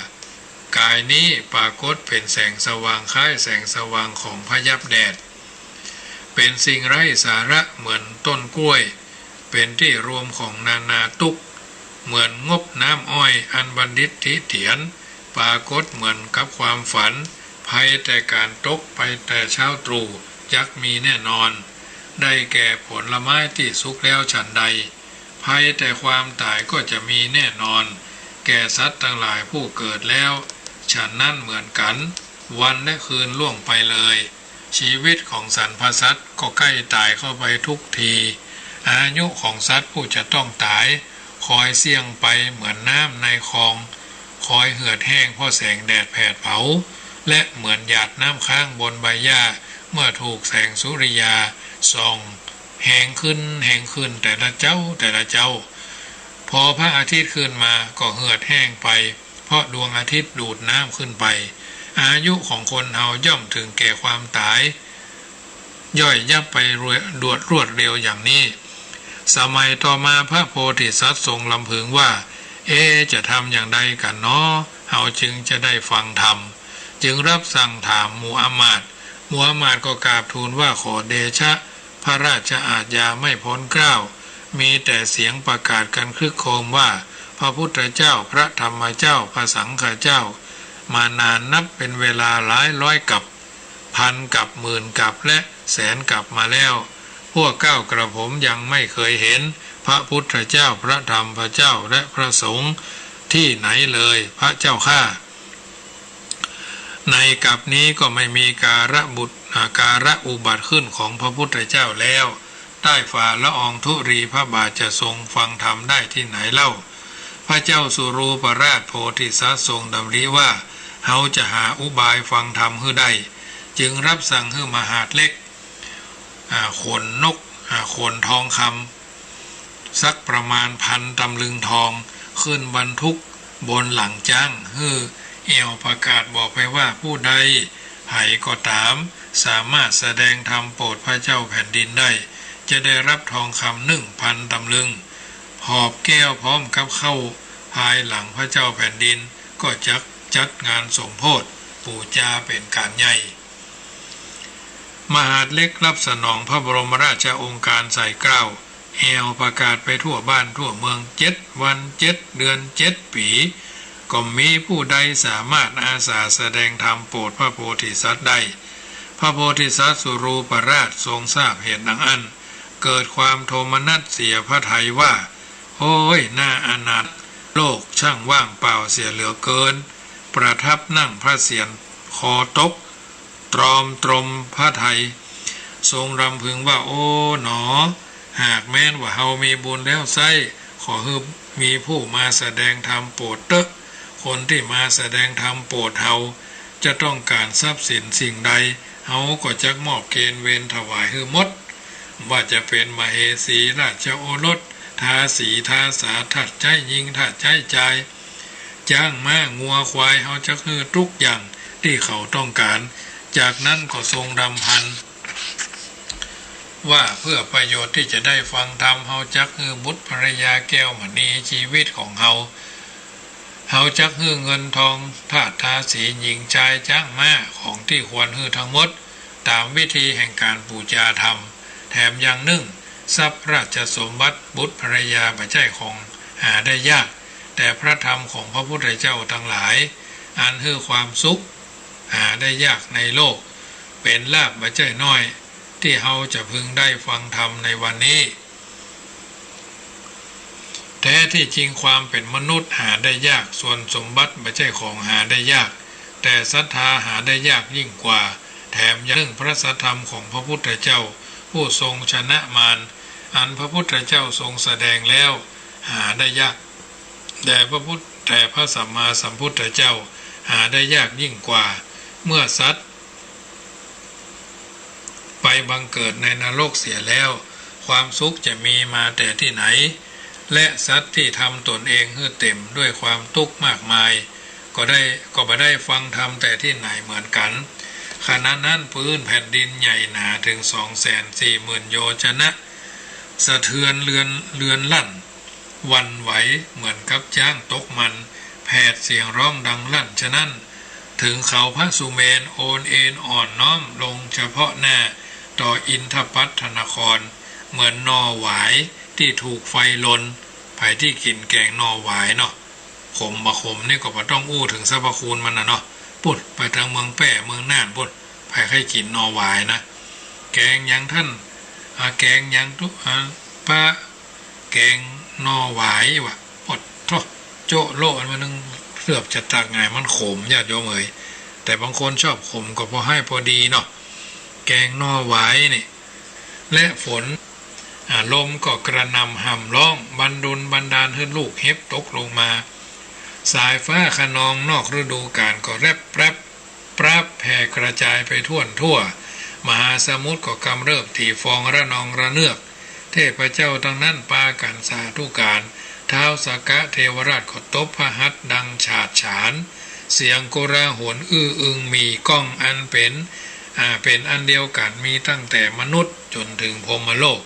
กายนี้ปรากฏเป็นแสงสว่างคล้ายแสงสว่างของพยับแดดเป็นสิ่งไร้สาระเหมือนต้นกล้วยเป็นที่รวมของนานาตุกเหมือนงบน้ำอ้อยอันบัณฑิตที่เถียนปรากฏเหมือนกับความฝันภัยแต่การตกไปแต่เช้าตรู่ยักมีแน่นอนได้แก่ผลไม้ที่สุกแล้วฉันใดภัยแต่ความตายก็จะมีแน่นอนแก่สัตว์ทั้งหลายผู้เกิดแล้วฉันนั่นเหมือนกันวันและคืนล่วงไปเลยชีวิตของสรรพสัตว์ก็ใกล้ตายเข้าไปทุกทีอายุของสัตว์ผู้จะต้องตายคอยเสี่ยงไปเหมือนน้ำในคลองคอยเหือดแห้งเพราะแสงแดดแผดเผาและเหมือนหยาดน้ำค้างบนใบหญ้าเมื่อถูกแสงสุริยาส่องแห้งขึ้นแต่ละเจ้าพอพระอาทิตย์ขึ้นมาก็เหือดแห้งไปเพราะดวงอาทิตย์ดูดน้ำขึ้นไปอายุของคนเฮาย่อมถึงแก่ความตายย่อยยับไปรวดเร็วอย่างนี้สมัยต่อมาพระโพธิสัตว์ทรงลำพึงว่าจะทำอย่างใดกันเนาะเฮาจึงจะได้ฟังธรรมจึงรับสั่งถามมูฮัมหมัดก็กราบทูลว่าขอเดชะพระราชอาญาไม่พ้นเกล้ามีแต่เสียงประกาศกันคึกโครมว่าพระพุทธเจ้าพระธรรมเจ้าพระสังฆเจ้ามานานนับเป็นเวลาหลายร้อยกับพันกับหมื่นกับและแสนกับมาแล้วพวกเก้ากระผมยังไม่เคยเห็นพระพุทธเจ้าพระธรรมพระเจ้าและพระสงฆ์ที่ไหนเลยพระเจ้าข้าในกับนี้ก็ไม่มีการะอุบัติขึ้นของพระพุทธเจ้าแล้วใต้ฝ่าละอองธุรีพระบาทจะทรงฟังธรรมได้ที่ไหนเล่า พระเจ้าสุรูปราชโพธิสัตว์ทรงดำริว่าเฮาจะหาอุบายฟังธรรมให้ได้จึงรับสั่งให้มหาดเล็กขนนกขนทองคำสักประมาณ1,000 ตำลึงทองขึ้นบรรทุกบนหลังจ้างฮือเอวประกาศบอกไปว่าผู้ใดไผก็ตามสามารถแสดงธรรมโปรดพระเจ้าแผ่นดินได้จะได้รับทองคำ1,000 ตำลึงหอบแก้วพร้อมกับเข้าภายหลังพระเจ้าแผ่นดินก็จัดงานสมโภชปูจาเป็นการใหญ่มหาดเล็กรับสนองพระบรมราชโองการใส่เกล้าแอวประกาศไปทั่วบ้านทั่วเมือง7 วัน 7 เดือน 7 ปีก็มีผู้ใดสามารถอาสาแสดงธรรมโปรดพระโพธิสัตว์ได้พระโพธิสัตว์สุรูปราชทรงทราบเหตุดังอันเกิดความโทมนัสเสียพระทัยว่าโอ้ยน่าอนาถโลกช่างว่างเปล่าเสียเหลือเกินประทับนั่งพระเศียรคอตกตรอมตรมพระทัยทรงรำพึงว่าโอ้หนอหากแม้นว่าเฮามีบุญแล้วไซขอให้มีผู้มาแสดงธรรมโปรดเตอะคนที่มาแสดงธรรมโปรดเฮาจะต้องการทรัพย์สินสิ่งใดเฮาก็จะมอบเกณฑ์เวรถวายให้หมดว่าจะเป็นมเหสีราชโอรสทาสีทาสาถัดใจยิงถัดใจใจจ้างม้างัวควายเฮาจะคือทุกอย่างที่เขาต้องการจากนั้นก็ทรงรำพันว่าเพื่อประโยชน์ที่จะได้ฟังธรรมเฮาจักฮือบุตรภรรยาแก้วมณีชีวิตของเฮาจักฮือเงินทองทาสทาสีหญิงชายจ้างม้าของที่ควรฮือทั้งหมดตามวิธีแห่งการปูจาธรรมแถมอย่างหนึ่งทรัพย์ราชสมบัติบุตรภรรยาปัจจัยของหาได้ยากแต่พระธรรมของพระพุทธเจ้าทั้งหลายอันฮือความสุขหาได้ยากในโลกเป็นลาภปัจจัยน้อยที่เฮาจะพึงได้ฟังธรรมในวันนี้แท้ที่จริงความเป็นมนุษย์หาได้ยากส่วนสมบัติปัจจัยของหาได้ยากแต่ศรัทธาหาได้ยากยิ่งกว่าแถมยังพระสัทธรรมของพระพุทธเจ้าผู้ทรงชนะมารอันพระพุทธเจ้าทรงแสดงแล้วหาได้ยากแต่พระสัมมาสัมพุทธเจ้าหาได้ยากยิ่งกว่าเมื่อสัตว์ไปบังเกิดในนรกเสียแล้วความสุขจะมีมาแต่ที่ไหนและสัตว์ที่ทำตนเองให้เต็มด้วยความทุกข์มากมายก็ไม่ได้ฟังธรรมแต่ที่ไหนเหมือนกันขณะนั้นพื้นแผ่นดินใหญ่หนาถึง 240,000 โยชนะสะเทือนเรือนลั่นวันไหวเหมือนกับจ้างตกมันแผดเสียงร้องดังลั่นฉะนั้นถึงเขาพระสุเมนโอนเอ็นอ่อนน้อมลงเฉพาะหน้าต่ออินทปัตถนครเหมือนนอหวายที่ถูกไฟลนไผที่กินแกงนอหวายเนาะขมบะขมนี่ก็บ่ต้องอู้ถึงสรรพคุณมันนะเนาะปุ๊ดไปทางเมืองแป้เมืองน่านปุ๊ดไผให้กินนอหวายนะแกงยังท่านแกงยังทุกป้าแกงนอหวายวะปุ๊ดโจะโลอันมันนึงเลือบจะตักไงมันขมญาติโยมเอ๋ยแต่บางคนชอบขมก็พอให้พอดีเนาะแกงนอหวายนี่และฝนลมก็กระนำห่ำร้องบันดาลให้ลูกเห็บตกลงมาสายฟ้าคะนองนอกฤดูกาลก็แรบแปรบแผ่กระจายไปทั่วมหาสมุทรก็กำเริบถี่ฟองระนองระเนือกเทพเจ้าทั้งนั้นปากันสาธุการท้าวสักกะเทวราชก็ตบพระหัตถ์ดังฉาดฉานเสียงโกราหนอึงมีก้องอันเป็นอันเดียวกันมีตั้งแต่มนุษย์จนถึงพรหมโลก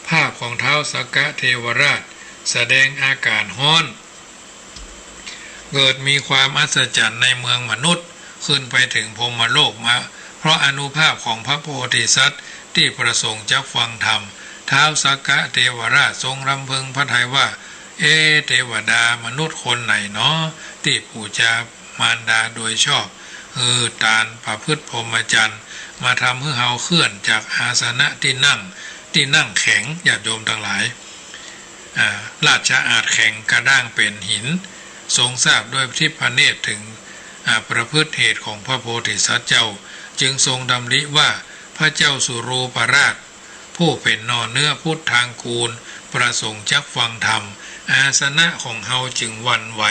ภาพของท้าวสักกะเทวราชแสดงอากาศร้อนเกิดมีความอัศจรรย์ในเมืองมนุษย์ขึ้นไปถึงพรหมโลกมาเพราะอานุภาพของพระโพธิสัตว์ที่ประสงค์จะฟังธรรมท้าวสักกะเทวราชทรงรำพึงพระทัยว่าเทวดามนุษย์คนไหนเนาะที่ปูจามารดาโดยชอบตานประพฤติพรหมจรรย์มาทำให้เฮาเคลื่อนจากอาสนะที่นั่งแข็งญาติโยมทั้งหลายราชอาณแข็งกระด้างเป็นหินทรงทราบด้วยทิพเนตรถึงประพฤติเหตุของพระโพธิสัตว์เจ้าจึงทรงดำริว่าพระเจ้าสุรูปราชผู้เป็นนอเนื้อพุทธทางกูลประสงค์จักฟังธรรม อาสนะของเฮาจึงหวั่นไหว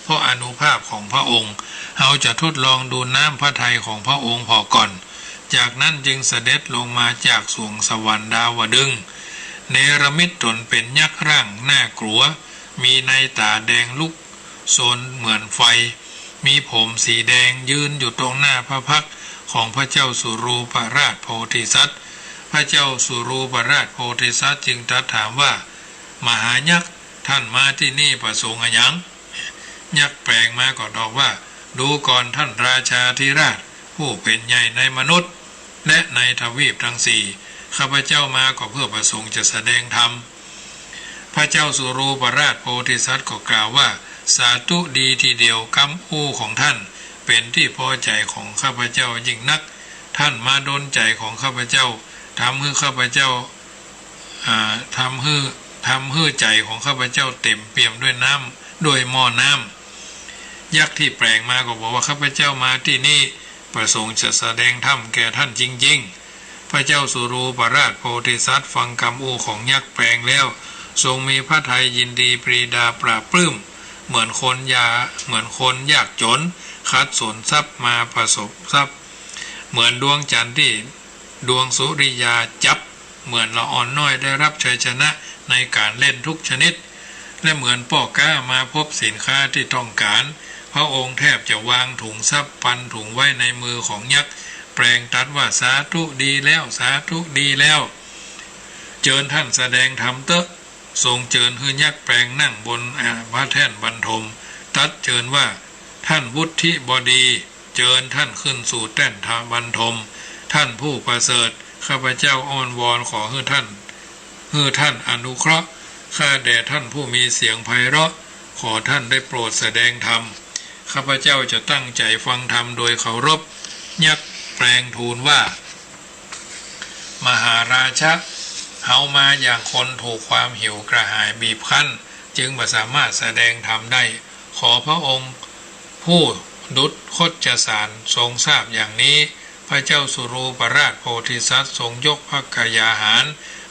เพราะอานุภาพของพระองค์เฮาจะทดลองดูน้ำพระทัยของพระองค์พอก่อนจากนั้นจึงเสด็จลงมาจากสวงสวรรค์ดาวดึงส์เนรมิตตนเป็นยักษ์ร่างน่ากลัวมีในตาแดงลุกโซนเหมือนไฟมีผมสีแดงยืนอยู่ตรงหน้าพระพักตร์ของพระเจ้าสุรูปราชโพธิสัตว์พระเจ้าสุรูปราชโพธิสัตว์จึงตรัสถามว่ามหายักษ์ท่านมาที่นี่ประสงค์อะไรยังยักษ์แปลงมาก็ตอบว่าดูก่อนท่านราชาธิราชผู้เป็นใหญ่ในมนุษย์และในทวีปทั้งสี่ข้าพเจ้ามาก็เพื่อประสงค์จะแสดงธรรมพระเจ้าสุรูปราชโพธิสัตว์ก็กล่าวว่าสาธุดีทีเดียวคำอู้ของท่านเป็นที่พอใจของข้าพเจ้ายิ่งนักท่านมาดลใจของข้าพเจ้าทำให้ข้าพเจ้าทำให้ใจของข้าพเจ้าเต็มเปี่ยมด้วยน้ำด้วยหม้อน้ำยักษ์ที่แปลงมาก็บอกว่าข้าพเจ้ามาที่นี่ประสงค์จะแสดงธรรมแก่ท่านจริงๆพระเจ้าสุรูปราชโพธิสัตว์ฟังคำอู้ของยักษ์แปลงแล้วทรงมีพระทัยยินดีปรีดาปราบปลื้มเหมือนคนยากจนคัดสนทรัพย์มาประสบทรัพย์เหมือนดวงจันทร์ที่ดวงสุริยาจับเหมือนละอ่อนน้อยได้รับชัยชนะในการเล่นทุกชนิดและเหมือนพ่อค้ามาพบสินค้าที่ต้องการพระองค์แทบจะวางถุงทรัพย์ปันถุงไว้ในมือของยักษ์แปลงตรัสว่าสาธุดีแล้วสาธุดีแล้วเจิญท่านแสดงธรรมเตอะทรงเจิญให้ยักษ์แปลงนั่งบนพระแท่นบรรทมตรัสเจิญว่าท่านวุฒิบดีเจิญท่านขึ้นสู่แท่นบรรทมท่านผู้ประเสริฐข้าพเจ้าอ้อนวอนขอให้ท่านอนุเคราะห์ข้าแด่ท่านผู้มีเสียงไพเราะขอท่านได้โปรดแสดงธรรมข้าพเจ้าจะตั้งใจฟังธรรมโดยเคารพยักษ์แปลงทูลว่ามหาราชะเฮามาอย่างคนถูกความหิวกระหายบีบคั้นจึงไม่สามารถแสดงธรรมได้ขอพระองค์ผู้ดุจคดจสารทรงทราบอย่างนี้พระเจ้าสุรูปราชโพธิสัตว์ทรงยกพระกยาหาร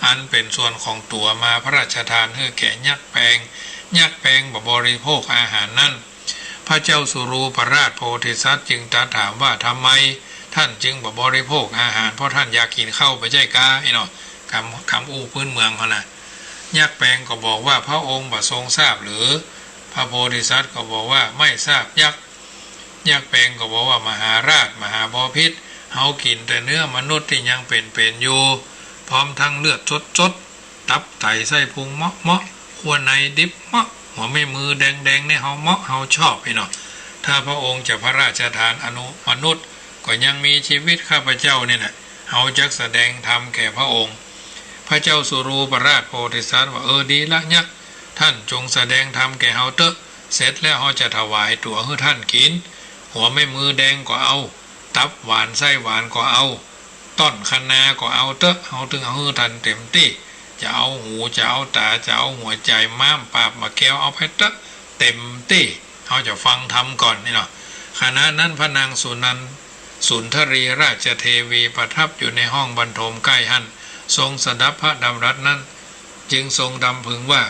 อันเป็นส่วนของตัวมาพระราชทานให้แก่ยักษ์แปลงบริโภคอาหารนั้นพระเจ้าสุรูปราชโพธิสัตว์จึงตรัสถามว่าทำไมท่านจึงบริโภคอาหารเพราะท่านอยากกินข้าวไปใจกาเนาะคำอู้พื้นเมืองเขานะยักษ์แปลงก็บอกว่าพระองค์ทรงทราบหรือพระโพธิสัตว์ก็บอกว่าไม่ทราบยักษ์แปลงก็บอกว่ามหาราชมหาบพิตรเฮากินแต่เนื้อมนุษย์ที่ยังเป็นอยู่พร้อมทั้งเลือดสดตับไตไส้พุงเมาะขั้วในดิบเมาะหัวไม่มือแดงเนี่ยเฮาเมาะเฮาชอบเนาะถ้าพระองค์จะพระราชทานอนุมนุษย์ก็ยังมีชีวิตข้าพเจ้าเนี่ยนะเฮาจักแสดงธรรมแก่พระองค์พระเจ้าสุรูปราชโพธิสัตว์ว่าดีละยักษ์ท่านจงแสดงธรรมแก่เฮาเตอะเสร็จแล้วเฮาจะถวายตัวให้ท่านกินหัวไม่มือแดงก็เอาตับหวานไส้หวานก็เอาต้นคะนาก็เอาเตอะเฮาถึงเอาให้ท่านเต็มที่จะเอาหูจะเอาตาจะเอาหัวใจม้ามปากมาแก้วเอาไปเตอะเต็มที่เฮาจะฟังธรรมก่อนนี่เนาะขณะนั้นพระนางสุนทรีราชเทวีประทับอยู่ในห้องบรรทมใกล้หันทรงสดับพระดำรัสนั้นจึงทรงดำพึงว่า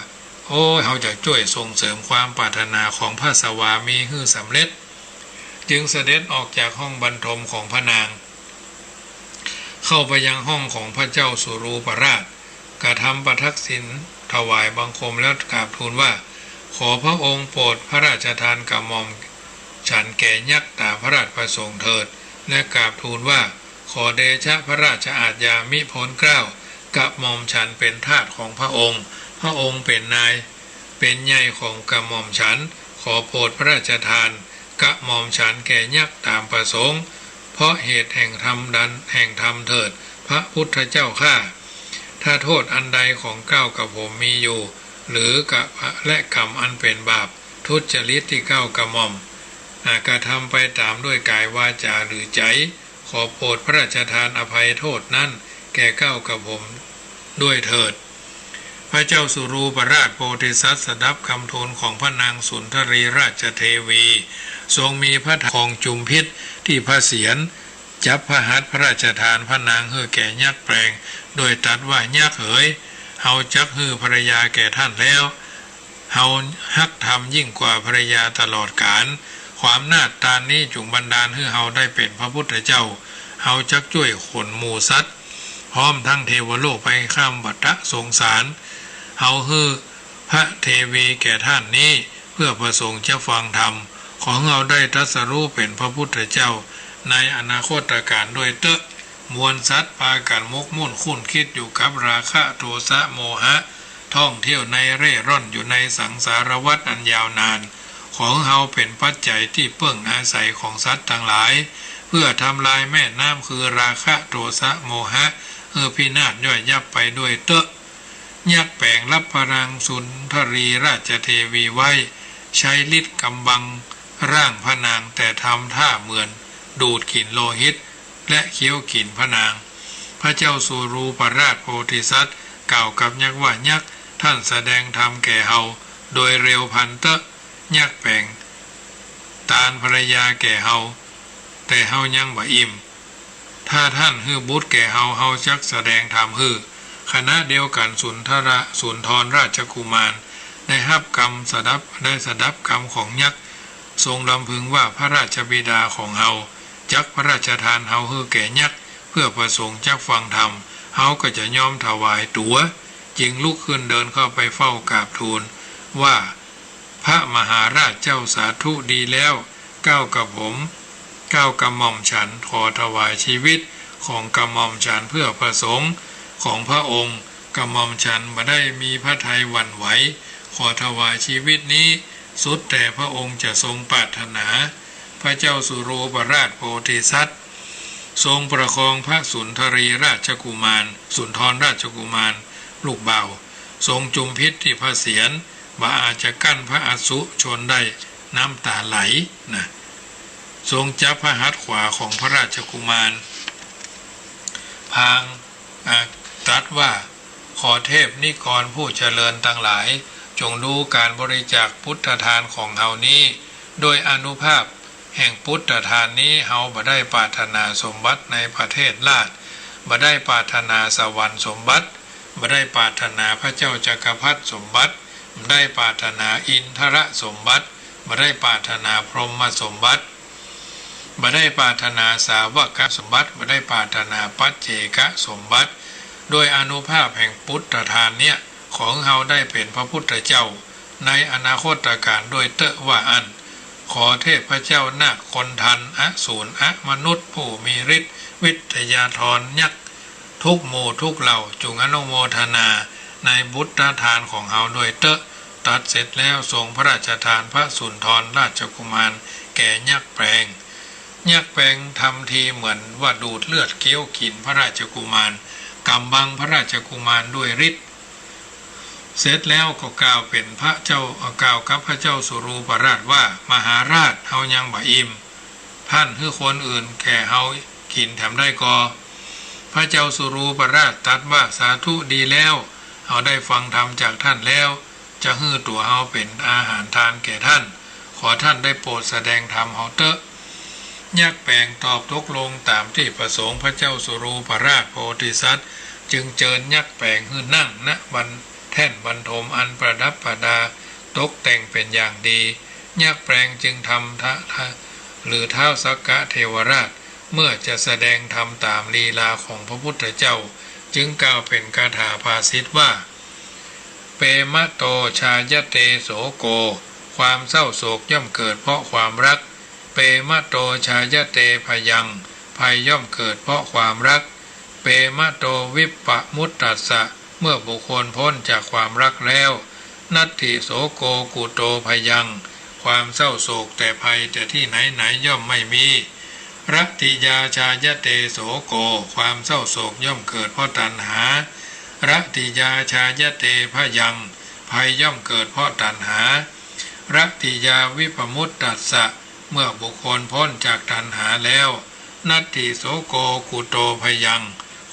โอ้เฮาจะช่วยส่งเสริมความปรารถนาของพระสวามีให้สำเร็จจึงเสด็จออกจากห้องบรรทมของพระนางเข้าไปยังห้องของพระเจ้าสุรูปราชกระทำประทักษิณถวายบังคมแล้วกราบทูลว่าขอพระองค์โปรดพระราชทานกระหม่อมฉันแก่ยักษ์ตาพระราชประสงค์เถิดและกราบทูลว่าขอเดชะพระราชอาญามิพ้นเกล้ากระหม่อมฉันเป็นทาสของพระองค์เป็นนายเป็นใหญ่ของกระหม่อมฉันขอโปรดพระราชทานกระหม่อมฉันแก่ยักษ์ตามประสงค์เพราะเหตุแห่งธรรมเถิดพระพุทธเจ้าข้าถ้าโทษอันใดของเก้ากับผมมีอยู่หรือกะและกรรมอันเป็นบาปทุจริตที่เก้ากระหม่อมกระทำไปตามด้วยกายวาจาหรือใจขอโปรดพระราชทานอภัยโทษนั้นแก่เก้ากับผมด้วยเถิดพระเจ้าสุรูปราชโพธิสัตว์สดับคำทูลของพระนางสุนทรีราชเทวีทรงมีพระทัยของจุมพิษที่พระเศียรจับพระหัตถ์พระราชทานพระนางให้แก่ยักษ์แปลงโดยตรัสว่ายักษ์เอ๋ยเฮาจักให้ภรรยาแก่ท่านแล้ว เฮาฮักธรรมยิ่งกว่าภรรยาตลอดกาลความนาฏตานนี้จุงบันดาลให้เฮาได้เป็นพระพุทธเจ้าเฮาจักช่วยขนหมู่สัตว์พร้อมทั้งเทวโลกไปข้ามวัฏสงสารเฮาฮือพระเทวีแก่ท่านนี้เพื่อประสงค์จะฟังธรรมของเราได้ตรัสรู้เป็นพระพุทธเจ้าในอนาคตการด้วยเตอะมวลสัตว์พากันมกมุ่นคุ้นคิดอยู่กับราคะโทสะโมหะท่องเที่ยวในเร่ร่อนอยู่ในสังสารวัฏอันยาวนานของเฮาเป็นปัจจัยที่เพิ่งอาศัยของสัตว์ทั้งหลายเพื่อทำลายแม่น้ำคือราคะโทสะโมหะพินาศย่อยยับไปด้วยเตอะยักแปลงรับพลังสุนทรีราชเทวีไว้ใช้ฤทธิ์กำบังร่างพระนางแต่ทำท่าเหมือนดูดกลิ่นโลหิตและเคี้ยวกลิ่นพระนางพระเจ้าสุรูปราชโพธิสัตว์กล่าวกับยักษ์ว่ายักษ์ท่านแสดงธรรมแก่เฮาโดยเร็วพันเตอะยักแปลงตานภรรยาแก่เฮาแต่เฮายังบ่อิ่มถ้าท่านฮือบุตรแก่เฮาจักแสดงธรรมฮือคณะเดียวกันสุนทรราชกุมารได้รับกรรมสดับกรรมของยักษ์ทรงลำพึงว่าพระราชบิดาของเฮาจักพระราชทานเฮาฮือแก่ยักษ์เพื่อประสงค์จักฟังธรรมเฮาก็จะยอมถวายตัวจึงลุกขึ้นเดินเข้าไปเฝ้ากราบทูลว่าพระมหาราชเจ้าสาธุดีแล้วก้าวกับผมก้าวกระหม่อมฉันขอถวายชีวิตของกระหม่อมฉันเพื่อประสงค์ของพระองค์กระหม่อมฉันบ่ได้มีพระทัยหวั่นไหวขอถวายชีวิตนี้สุดแต่พระองค์จะทรงปรารถนาพระเจ้าสุโรปราชโพธิสัตว์ทรงประคองพระสุนทรีราชกุมารสุนทรราชกุมารลูกเบาทรงจุมพิษที่พระเศียรบ่อาจจะกั้นพระอสุชนได้น้ำตาไหลนะทรงจับพระหัตถ์ขวาของพระราชกุมารพางตรัสว่าขอเทพนิกรผู้เจริญทั้งหลายจงดูการบริจาคพุทธทานของเฮานี้โดยอานุภาพแห่งพุทธทานนี้เฮาบ่ได้ปรารถนาสมบัติในประเทศลาชบ่ได้ปรารถนาสวรรค์สมบัติบ่ได้ปรารถนาพระเจ้าจักรพรรดิสมบัติบ่ได้ปรารถนาอินทรสมบัติบ่ได้ปรารถนาพรหมสมบัติบ่ได้ปรารถนาสาวกสมบัติบ่ได้ปรารถนาปัจเจกสมบัติโดยอานุภาพแห่งพุทธทานเนี่ยของเฮาได้เป็นพระพุทธเจ้าในอนาคตการโดยเตอะว่าอันขอเทพเจ้านาคคนทันอสูรมนุษย์ผู้มีฤทธิ์วิทยาธรยักษ์ทุกหมู่ทุกเหล่าจงอนุโมทนาในบุตรทานของเฮาโดยเตอะตัดเสร็จแล้วทรงพระราชทานพระสุนทรราชกุมารแก่ยักษ์แปลงยักษ์แปลงทำทีเหมือนว่าดูดเลือดเคี้ยวกินพระราชกุมารกำบังพระราชกุมารด้วยฤทธิ์เสร็จแล้วก็กล่าวเป็นพระเจ้ากล่าวกับพระเจ้าสุรูปราชว่ามหาราชเฮายังบ่อิ่มท่านคือคนอื่นแค่เฮากินแถมได้ก็พระเจ้าสุรูปราชตรัสว่าสาธุดีแล้วเฮาได้ฟังธรรมจากท่านแล้วจะฮื้อตัวเฮาเป็นอาหารทานแก่ท่านขอท่านได้โปรดแสดงธรรมเฮาเตอะยักษ์แปลงตอบตกลงตามที่ประสงค์พระเจ้าสุรูปราชโพธิสัตว์จึงเจิญยักษ์แปลงฮื้อนั่งณแท่นบรรทมอันประดับประดาตกแต่งเป็นอย่างดียักษ์แปลงจึงทำหรือเท้าสักกะเทวราชเมื่อจะแสดงธรรมตามลีลาของพระพุทธเจ้าจึงกล่าวเป็นคาถาภาษิตว่าเปมะโตชายเตโสโกความเศร้าโศกย่อมเกิดเพราะความรักเปมะโตชายเตพยังภัยย่อมเกิดเพราะความรักเปมะโตวิปปมุตตัสสะเมื่อบุคคลพ้นจากความรักแล้วนัตถิโสโกกุโตพยังความเศร้าโศกแต่ภัยแต่ที่ไหนย่อมไม่มีรัตติยาชายเตโสโกความเศร้าโศกย่อมเกิดเพราะตัณหารัตติยาชายเตพยังภัยย่อมเกิดเพราะตัณหารัตติยาวิปมุตตัสสะเมื่อบุคคลพ้นจากตัณหาแล้วนัตถิโสโกกุโตพยัง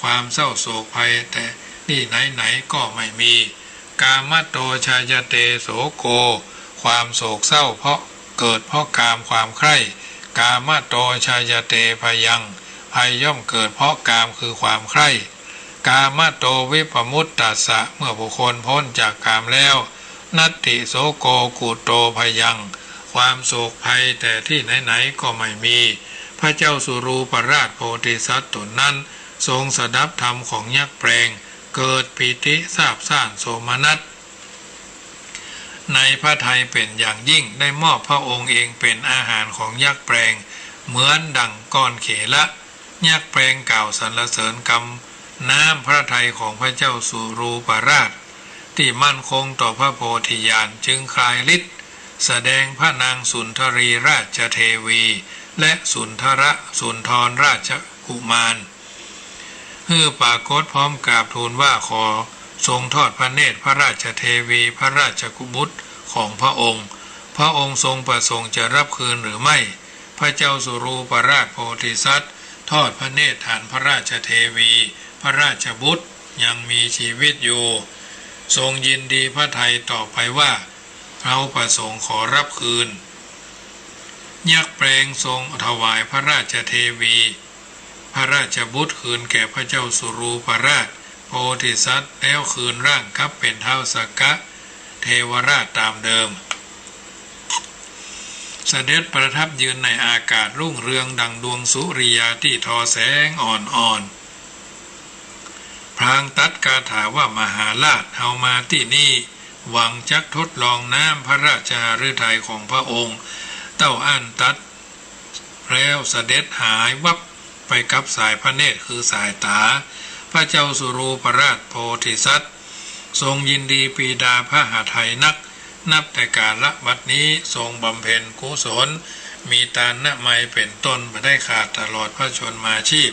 ความเศร้าโศกภัยแต่นี่ไหนก็ไม่มีกามโตชายเตโสโกความโศกเศร้าเพราะเกิดเพราะกามความใคร่กามโตชายเตพยังภัยย่อมเกิดเพราะกามคือความใคร่กามโตวิปมุตตัสสะเมื่อบุคคลพ้นจากกามแล้ว นัตติโสโกกุโตพยังความโศกภัยแต่ที่ไหนๆก็ไม่มีพระเจ้าสุรูปราชโพธิสัตว์ตนนั้นทรงสดับธรรมของยักษ์แปลงเกิดปิติซาบซ่านโสมนัสในพระทัยเป็นอย่างยิ่งได้มอบพระองค์เองเป็นอาหารของยักษ์แปลงเหมือนดั่งก้อนเขละยักษ์แปลงกล่าวสรรเสริญกรรมน้ำพระทัยของพระเจ้าสุรูปราชที่มั่นคงต่อพระโพธิญาณจึงคลายฤทธิ์แสดงพระนางสุนทรีราชเทวีและสุนทรราชกุมารปรากฏพร้อมกราบทูลว่าขอทรงทอดพระเนตรพระราชเทวีพระราชกุบุตรของพระองค์พระองค์ทรงประสงค์จะรับคืนหรือไม่พระเจ้าสุรูปราชโพธิสัตว์ทอดพระเนตรฐานพระราชเทวีพระราชบุตรยังมีชีวิตอยู่ทรงยินดีพระทัยต่อไปว่าเราประสงค์ขอรับคืนยักษ์แปลงทรงถวายพระราชเทวีพระราชบุตรคืนแก่พระเจ้าสุรูปราชโพธิสัตว์แล้วคืนร่างกลับเป็นเท้าสักกะเทวราชตามเดิมเสด็จประทับยืนในอากาศรุ่งเรืองดังดวงสุริยาที่ทอแสงอ่อนๆพลางตัดคาถาว่ามหาราชเอามาที่นี่หวังจักทดลองน้ำพระราชฤทัยของพระองค์เต้าอั้นตัดแล้วเสด็จหายวับไปกับสายพระเนตรคือสายตาพระเจ้าสุรูปราชโพธิสัตว์ทรงยินดีปีดาพระหทัยนับแต่การละบัดนี้ทรงบำเพ็ญกุศลมีทานณไมเป็นต้นมาได้ขาดตลอดพระชนมาชีพ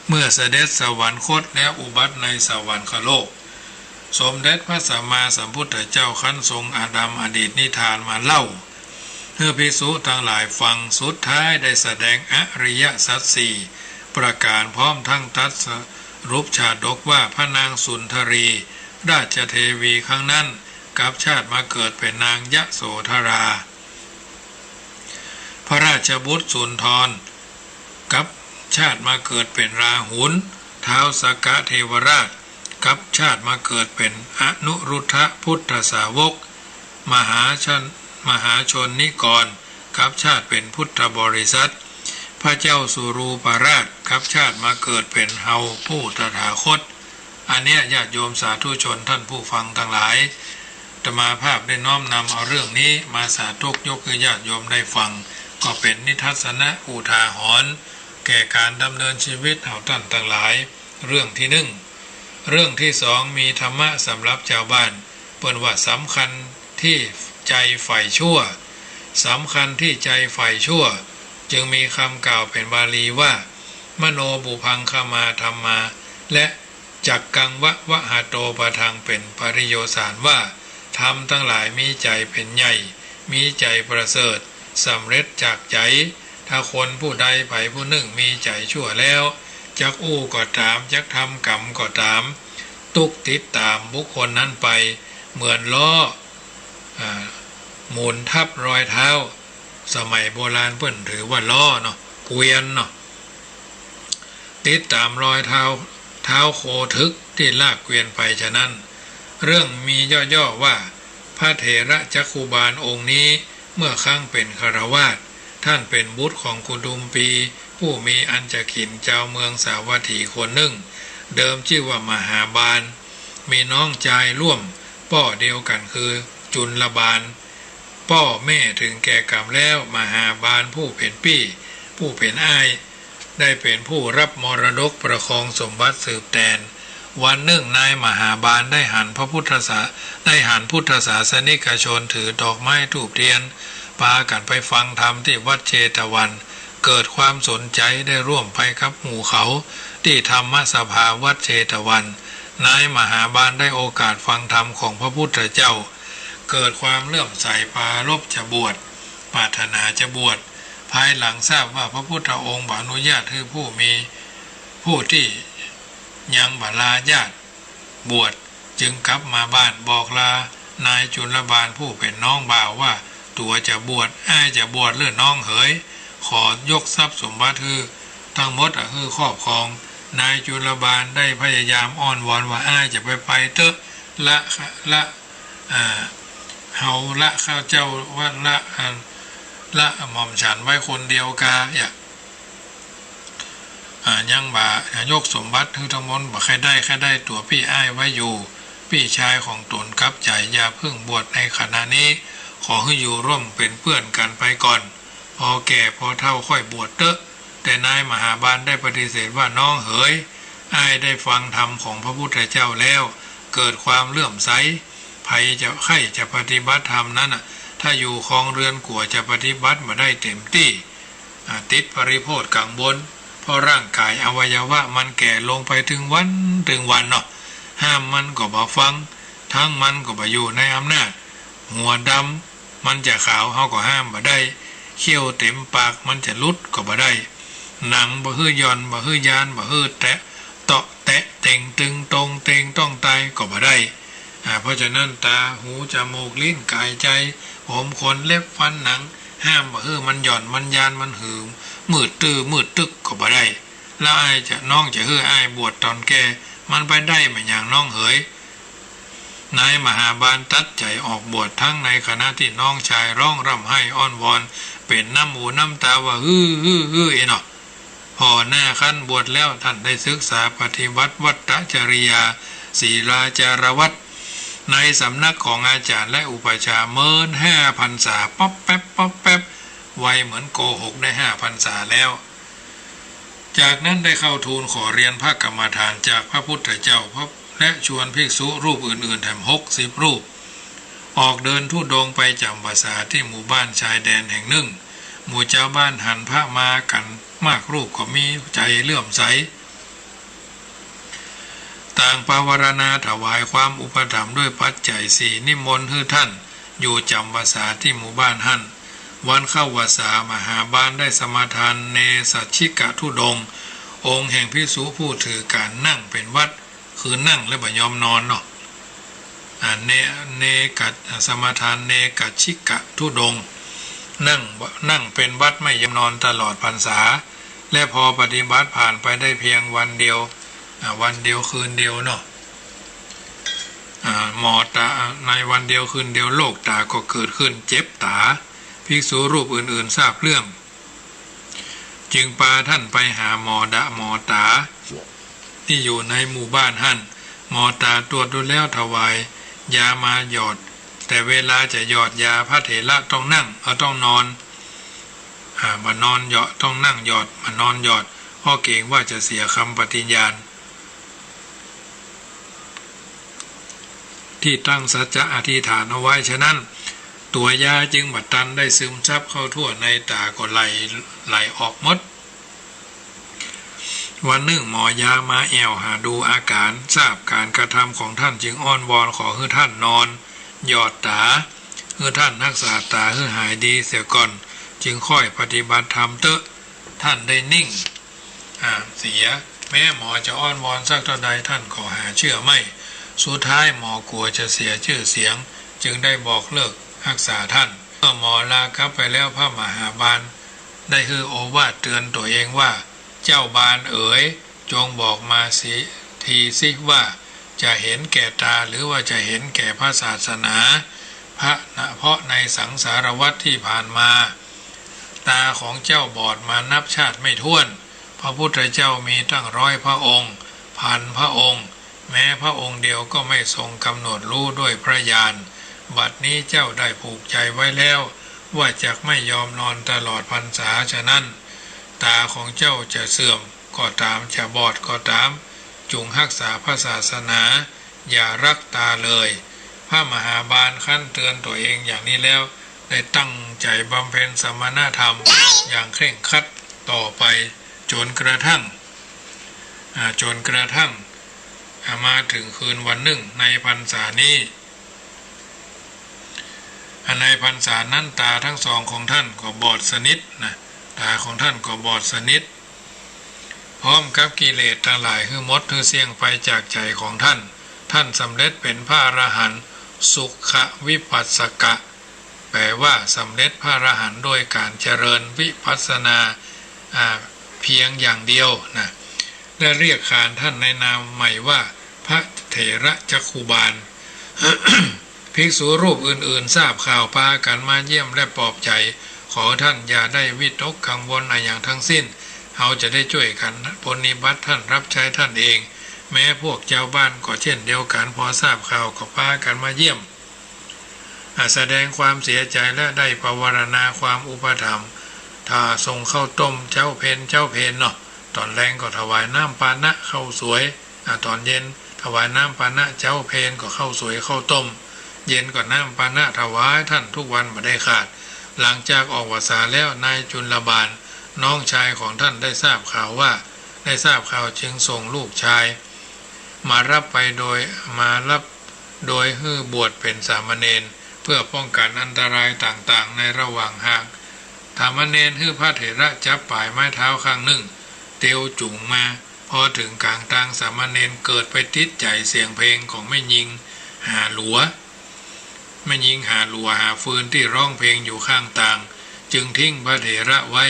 เมื่อเสด็จสวรรคตและอุบัติในสวรรคโลกสมเด็จพระสัมมาสัมพุทธเจ้าขั้นทรงอาดัมอดีตนิทานมาเล่าเพื่อภิกษุทั้งหลายฟังสุดท้ายได้แสดงอริยสัจสี่ประการพร้อมทั้งตัดสรุปชาดกว่าพระนางสุนทรีราชเทวีครั้งนั้นกับชาติมาเกิดเป็นนางยโสธราพระราชบุตรสุนทรกับชาติมาเกิดเป็นราหุลท้าวสักกะเทวราชกับชาติมาเกิดเป็นอนุรุทธพุทธสาวกมหาชนนิกรกับชาติเป็นพุทธบริษัทพระเจ้าสุรูปราชกับชาติมาเกิดเป็นเฮาผู้ตถาคตอันเนี้ยญาติโยมสาธุชนท่านผู้ฟังทั้งหลายอาตมาภาพได้น้อมนำเอาเรื่องนี้มาสาธยกให้ญาติโยมได้ฟังก็เป็นนิทัศนะอุทาหรณ์แก่การดำเนินชีวิตเอาท่านทั้งหลายเรื่องที่หนึ่งเรื่องที่สองมีธรรมะสำหรับชาวบ้านเปิ่นว่าสำคัญที่ใจฝ่ายชั่วสำคัญที่ใจฝ่ายชั่วจึงมีคำกล่าวเป็นบาลีว่ามโนบุพังคมาธรรมาและจักกังวะหาโตปะทังเป็นปริโยสารว่าธรรมทั้งหลายมีใจเป็นใหญ่มีใจประเสริฐสำเร็จจากใจถ้าคนผู้ใดไปผู้หนึ่งมีใจชั่วแล้วจักอู้ก็ตามจักทำกรรมก็ตามตุกติดตามบุคคลนั้นไปเหมือนล้อหมุนทับรอยเท้าสมัยโบราณเพิ่นถือว่าล้อเนาะเกวียนเนาะติดตามรอยเท้าโคทึกที่ลากเกวียนไปฉะนั้นเรื่องมีย่อๆว่าพระเถระจักขุบาลองค์นี้เมื่อครั้งเป็นฆราวาสท่านเป็นบุตรของกุดุมพีผู้มีอัญจขินเจ้าเมืองสาวัตถีคนหนึ่งเดิมชื่อว่ามหาบาลมีน้องชายร่วมพ่อเดียวกันคือจุลบาลพ่อแม่ถึงแก่กรรมแล้วมหาบาลผู้เป็นพี่ผู้เป็นอ้ายได้เป็นผู้รับมรดกประคองสมบัติสืบแทนวันหนึ่งนายมหาบาลได้หันพุทธศาสนิกชนถือดอกไม้ธูปเทียนพากันไปฟังธรรมที่วัดเชตวันเกิดความสนใจได้ร่วมไปกับหมู่เขาที่ธรรมสภาวัดเชตวันนายมหาบาลได้โอกาสฟังธรรมของพระพุทธเจ้าเกิดความเลื่อมใสปรารภจะบวชปรารถนาจะบวชภายหลังทราบว่าพระพุทธองค์อนุญาตให้ผู้ที่ยังบาลาญาติบวชจึงกลับมาบ้านบอกลานายจุลบาลผู้เป็นน้องบ่าวว่าตัวจะบวชอ้ายจะบวชเลื่อนน้องเหยขอยกทรัพย์สมบัติทั้งหมดคือครอบครองนายจุลบาลได้พยายามอ้อนวอนว่าอ้ายจะไปเถอะละ เฮาละข้าเจ้าว่าละหม่อมฉันไว้คนเดียวกายังบ่ายกสมบัติทั้งทั้งมนบ่ใครได้ตัวพี่อ้ายไว้อยู่พี่ชายของตนกับใจอย่าเพิ่งบวชในขณะนี้ขอให้อยู่ร่วมเป็นเพื่อนกันไปก่อนพอแก่พอเฒ่าค่อยบวชเตอะแต่นายมหาบาลได้ปฏิเสธว่าน้องเอ๋ยอ้ายได้ฟังธรรมของพระพุทธเจ้าแล้วเกิดความเลื่อมใสใครจะปฏิบัติธรรมนั้นถ้าอยู่ครองเรือนกลัวจะปฏิบัติมาได้เต็มที่ติดปริโภทกังวลเพราะร่างกายอวัยวะมันแก่ลงไปถึงวันเนาะห้ามมันก็บ่ฟังทั้งมันก็บ่อยู่ในอำนาจหัวดำมันจะขาวเฮาก็ห้ามบ่ได้เขี้ยวเต็มปากมันจะลุดก็บ่ได้หนังบ่ฮื้อย่อนบ่ฮื้อยานบ่ฮื้อแตะเตาะแตะเต่งตึงตรงเต็งต้องตายก็บ่ได้เพราะฉะนั้นตาหูจมูกลิ้นกายใจผมขนเล็บฟันหนังห้ามบ่ฮื้อมันหย่อนมันยานมันหืมมืดตึกก็บ่ได้แล้วอ้ายจะน้องจะฮื้ออ้ายบวชตอนแก่มันไปได้ไม่อย่างน้องเหยนายมหาบาลตัดใจออกบวชทั้งในขณะที่น้องชายร้องร่ำไห้อ้อนวอนเป็นน้ำหูน้ำตาว่าฮือเนาะพอหน้าขั้นบวชแล้วท่านได้ศึกษาปฏิบัติวัตจริยาศีลาจารวัตในสำนักของอาจารย์และอุปชาเมิน5 พรรษาป๊อปแป๊บไวเหมือนโกหกได้5 พรรษาแล้วจากนั้นได้เข้าทูลขอเรียนพระกรรมฐานจากพระพุทธเจ้าและชวนภิกษุรูปอื่นๆแถม60 รูปออกเดินธุดงค์ไปจำพรรษาที่หมู่บ้านชายแดนแห่งหนึ่งหมู่เจ้าบ้านหันพระมากันมากรูปก็มีใจเลื่อมใสต่างปวารณาถวายความอุปถัมภ์ด้วยปัจจัย4นิมนต์ให้ท่านอยู่จำพรรษาที่หมู่บ้านหันวันเข้าวสามหาบาลได้สมาทานเนสัชชิกะธุดงค์องค์แห่งภิกษุผู้ถือการนั่งเป็นวัดคือนั่งและบ่ยอมนอนเนาะเนกัดสมาทานเนกัชิกะธุดงค์นั่งเป็นวัดไม่ยอมนอนตลอดพรรษาและพอปฏิบัติผ่านไปได้เพียงวันเดียวคืนเดียวเนาะหมอตาในวันเดียวคืนเดียวโรคตาก็เกิดขึ้นเจ็บตาภิกษุรูปอื่นๆทราบเรื่องจึงพาท่านไปหาหมอตาที่อยู่ในหมู่บ้านหั่นหมอตาตรวจดูแล้วถวายยามาหยอดแต่เวลาจะหยอดยาพระเถระต้องนั่งต้องนอนมานอนหยอดต้องนั่งหยอดมานอนหยอดเพราะเกรงว่าจะเสียคำปฏิญาณที่ตั้งสัจจะอธิษฐานเอาไว้ฉะนั้นตัวยาจึงบัดตันได้ซึมซับเข้าทั่วในตาก็ไหลออกหมดวันหนึ่งหมอยามาแอวหาดูอาการทราบการกระทำของท่านจึงอ้อนวอนขอให้ท่านนอนหยอดตาให้ท่านรักษาตาให้หายดีเสียก่อนจึงค่อยปฏิบัติธรรมเตอะท่านได้นิ่งเสียแม้หมอจะอ้อนวอนสักเท่าใดท่านก็หาเชื่อไม่สุดท้ายหมอกลัวจะเสียชื่อเสียงจึงได้บอกเลิกรักษาท่านเมื่อหมอลากลับไปแล้วพระมหาบาลได้คือโอวาทเตือนตัวเองว่าเจ้าบาลเอ๋ยจงบอกมาสิว่าจะเห็นแก่ตาหรือว่าจะเห็นแก่พระศาสนาเพราะในสังสารวัฏที่ผ่านมาตาของเจ้าบอดมานับชาติไม่ถ้วนพระพุทธเจ้ามีตั้ง100 พระองค์พันพระองค์แม้พระองค์เดียวก็ไม่ทรงกำหนดรู้ด้วยพระญาณบัดนี้เจ้าได้ผูกใจไว้แล้วว่าจะไม่ยอมนอนตลอดพรรษาฉะนั้นตาของเจ้าจะเสื่อมก็ตามจะบอดก็ตามจงรักษาพระศาสนาอย่ารักตาเลยพระมหาบาลขั้นเตือนตัวเองอย่างนี้แล้วได้ตั้งใจบำเพ็ญสมณธรรมอย่างเคร่งครัดต่อไปจนกระทั่งมาถึงคืนวันหนึ่งในพรรษานี้ในพรรษานั้นตาทั้งสองของท่านก็บอดสนิทตาของท่านก็บอดสนิทพร้อมกับกิเลสทั้งหลายคือมดคือเสี่ยงไปจากใจของท่านสำเร็จเป็นพระอรหันต์สุขวิปัสสกะแปลว่าสำเร็จพระอรหันต์โดยการเจริญวิปัสสนาเพียงอย่างเดียวและเรียกขานท่านในนามใหม่ว่าพระเถระจักขุบาล ภิกษุรูปอื่นๆทราบข่าวพากันมาเยี่ยมและปลอบใจขอท่านอย่าได้วิตกกังวลอะไรอย่างทั้งสิ้นเราจะได้ช่วยกันปฏิบัติท่านรับใช้ท่านเองแม้พวกเจ้าบ้านก็เช่นเดียวกันพอทราบข่าวก็พากันมาเยี่ยมแสดงความเสียใจและได้ภาวนาความอุปถัมภ์ถ้าส่งข้าวต้มเจ้าเพนเนาะตอนแรงก็ถวายน้ำปานะข้าวสวยตอนเย็นถวายน้ำปานะเจ้าเพนก็ข้าวสวยข้าวต้มเย็นก็น้ำปานะถวายท่านทุกวันไม่ได้ขาดหลังจากออกพรรษาแล้วนายจุลบาลน้องชายของท่านได้ทราบข่าวจึงส่งลูกชายมารับโดยฮื้อบวชเป็นสามเณรเพื่อป้องกันอันตรายต่างๆในระหว่างทางสามเณรฮื้อพระเถระจับปลายไม้เท้าข้างหนึ่งเตียวจุงมาพอถึงกลางทางสามเณรเกิดไปติดใจเสียงเพลงของแม่ยิงหาหลัวหาฟืนที่ร้องเพลงอยู่ข้างต่างจึงทิ้งพระเถระไว้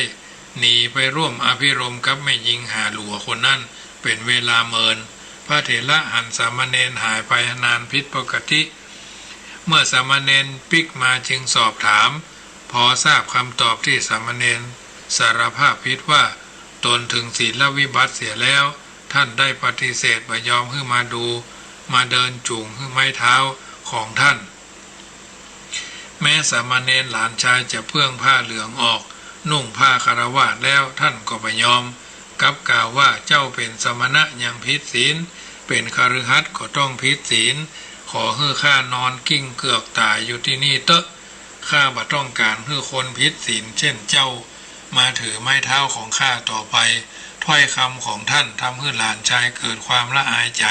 หนีไปร่วมอภิรมย์กับแม่ยิงหาหลัวคนนั้นเป็นเวลาเมินพระเถระหันสามเณรหายไปนานผิดปกติเมื่อสามเณรปิกมาจึงสอบถามพอทราบคำตอบที่สามเณรสารภาพผิดว่าตนถึงศีลวิบัติเสียแล้วท่านได้ปฏิเสธไม่ยอมให้มาเดินจูงไม้เท้าของท่านแม้สามเณรหลานชายจะเพื่องผ้าเหลืองออกนุ่งผ้าคฤหัสถ์แล้วท่านก็ไม่ยอมกับกล่าวว่าเจ้าเป็นสมณะยังผิดศีลเป็นคฤหัสถ์ก็ต้องผิดศีลขอให้ข้านอนกิ้งเกือกตายอยู่ที่นี่เตอะข้าบ่ต้องการให้คนผิดศีลเช่นเจ้ามาถือไม้เท้าของข้าต่อไปถ้อยคำของท่านทำให้หลานชายเกิดความละอายใจ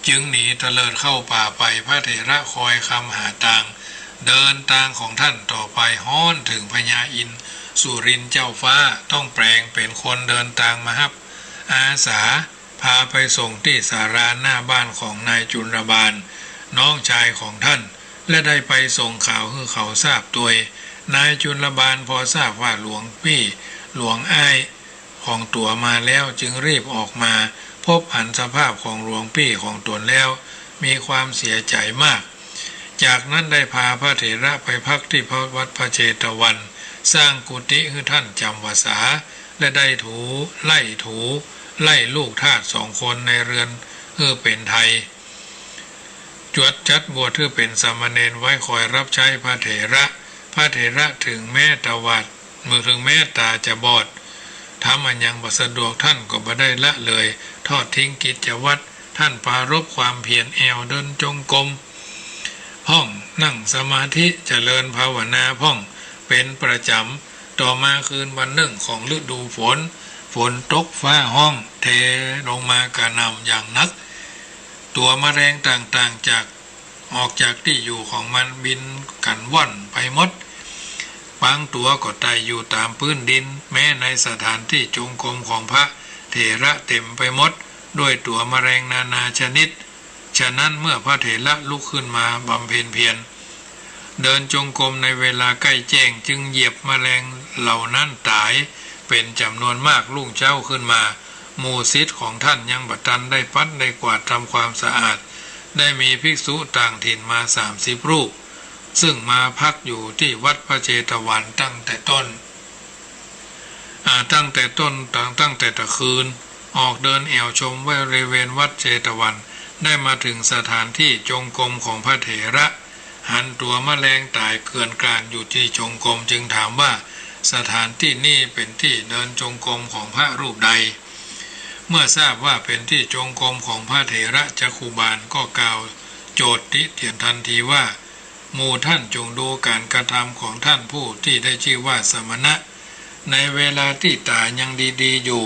จึงหนีเตลิดเข้าป่าไปพระเถระคอยคำหาต่างเดินทางของท่านต่อไปฮ้อนถึงพญาอินทร์สุรินทร์เจ้าฟ้าต้องแปลงเป็นคนเดินทางมาฮับอาสาพาไปส่งที่ศาลาหน้าบ้านของนายจุลบาลน้องชายของท่านและได้ไปส่งข่าวให้เขาทราบตัวนายจุลบาลพอทราบว่าหลวงอ้ายของตัวมาแล้วจึงรีบออกมาพบหันสภาพของหลวงพี่ของตนแล้วมีความเสียใจมากจากนั้นได้พาพระเถระไปพักที่วัดพระเชตวันสร้างกุฏิให้ท่านจำพรรษาและได้ไล่ลูกทาส2 คนในเรือนเป็นไทยจวดจัดบวชเป็นสามเณรไว้คอยรับใช้พระเถระถึงแม้ตาจะบอดทำอันยังบ่สะดวกท่านก็บ่ได้ละเลยทอดทิ้งกิจวัตรท่านปรารภความเพียรแอวเดินจงกรมห้องนั่งสมาธิเจริญภาวนาพ่องเป็นประจำต่อมาคืนวันหนึ่งของฤดูฝนตกฟ้าห้องเทลงมากระหน่ำอย่างนักตัวแมลงต่างๆออกจากที่อยู่ของมันบินกันว่อนไปหมดบางตัวก็ไต่อยู่ตามพื้นดินแม้ในสถานที่จงกรมของพระเถระเต็มไปหมดด้วยตัวแมลงนานาชนิดฉะนั้นเมื่อพระเถระลุกขึ้นมาบำเพ็ญเพียรเดินจงกรมในเวลาใกล้แจ้งจึงเหยียบแมลงเหล่านั้นตายเป็นจำนวนมากรุ่งเช้าขึ้นมาหมู่ศิษย์ของท่านยังบัดทันได้ปัดได้กวาดทำความสะอาดได้มีภิกษุต่างถิ่นมา30 รูปซึ่งมาพักอยู่ที่วัดพระเชตวันตั้งแต่ตะคืนออกเดินแอวชมบริเวณวัดเชตวันได้มาถึงสถานที่จงกรมของพระเถระหันตัวแมลงตายเกลื่อนกลาดอยู่ที่จงกรมจึงถามว่าสถานที่นี้เป็นที่เดินจงกรมของพระรูปใดเมื่อทราบว่าเป็นที่จงกรมของพระเถระจักขุบาลก็กล่าวโจทย์ติเตียนทันทีว่าหมู่ท่านจงดูการกระทำของท่านผู้ที่ได้ชื่อว่าสมณะในเวลาที่ตายังดีๆอยู่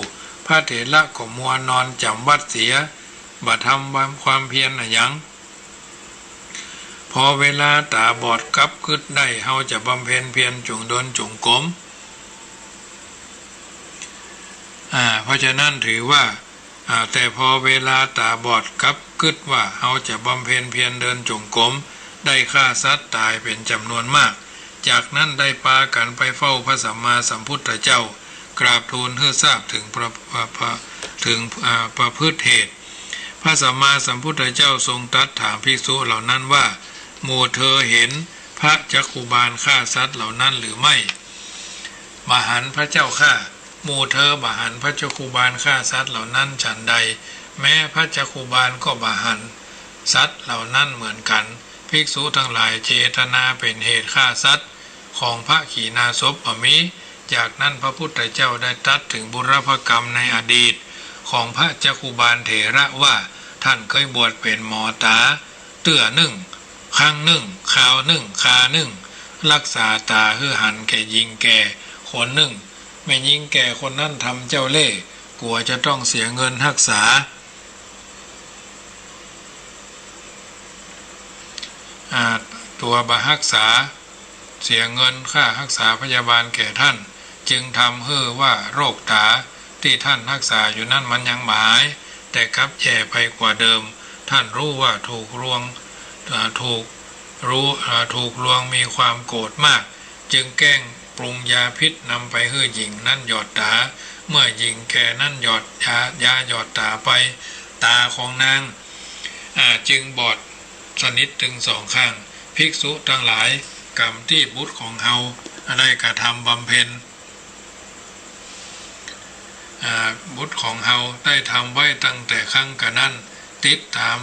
พระเถระก็มัวนอนจำวัดเสียบ่ทำความเพียรยังพอเวลาตาบอดกับขึ้นได้เฮาจะบำเพ็ญเพียรจงเดินจงกรมเพราะฉะนั้นถือว่าแต่พอเวลาตาบอดกับกึดว่าเฮาจะบำเพ็ญเพียรเดินจงกรมได้ฆ่าสัตว์ตายเป็นจำนวนมากจากนั้นได้พากันไปเฝ้าพระสัมมาสัมพุทธเจ้ากราบทูลให้ทราบถึงประพฤติเหตุพระสัมมาสัมพุทธเจ้าทรงตรัสถามภิกษุเหล่านั้นว่า หมู่เธอเห็นพระจักขุบาลฆ่าสัตว์เหล่านั้นหรือไม่บาหันพระเจ้าข้าหมู่เธอบาหันพระจักขุบาลฆ่าสัตว์เหล่านั้นฉันใดแม้พระจักขุบาลก็บาหันสัตว์เหล่านั้นเหมือนกันภิกษุทั้งหลายเจตนาเป็นเหตุฆ่าสัตว์ของพระขีณาสพมิจากนั้นพระพุทธเจ้าได้ตรัสถึงบุรพกรรมในอดีตของพระจักขุบาลเถระว่าท่านเคยบวชเป็นหมอตาเตื้อหนึ่งข้างหนึ่งขาวหนึ่งคาหนึ่งรักษาตาคือหันแก่ยิงแก่คนหนึ่งไม่ยิงแก่คนนั้นทำเจ้าเล่ห์กลัวจะต้องเสียเงินรักษาตัวบารักษาเสียเงินค่ารักษาพยาบาลแก่ท่านจึงทำให้ว่าโรคตาที่ท่านรักษาอยู่นั่นมันยังหายแต่กลับแย่ไปกว่าเดิมท่านรู้ว่าถูกลวงมีความโกรธมากจึงแกล้งปรุงยาพิษนำไปให้หญิงนั่นหยอดตาเมื่อหญิงแก่นั่นหยอดยาหยอดตาไปตาของนางจึงบอดสนิทถึงสองข้างภิกษุทั้งหลายกรรมที่บุตรของเฮาได้กระทำบำเพ็ญบุตรของเฮาได้ทำไว้ตั้งแต่ครั้งกะนั้นติดตาม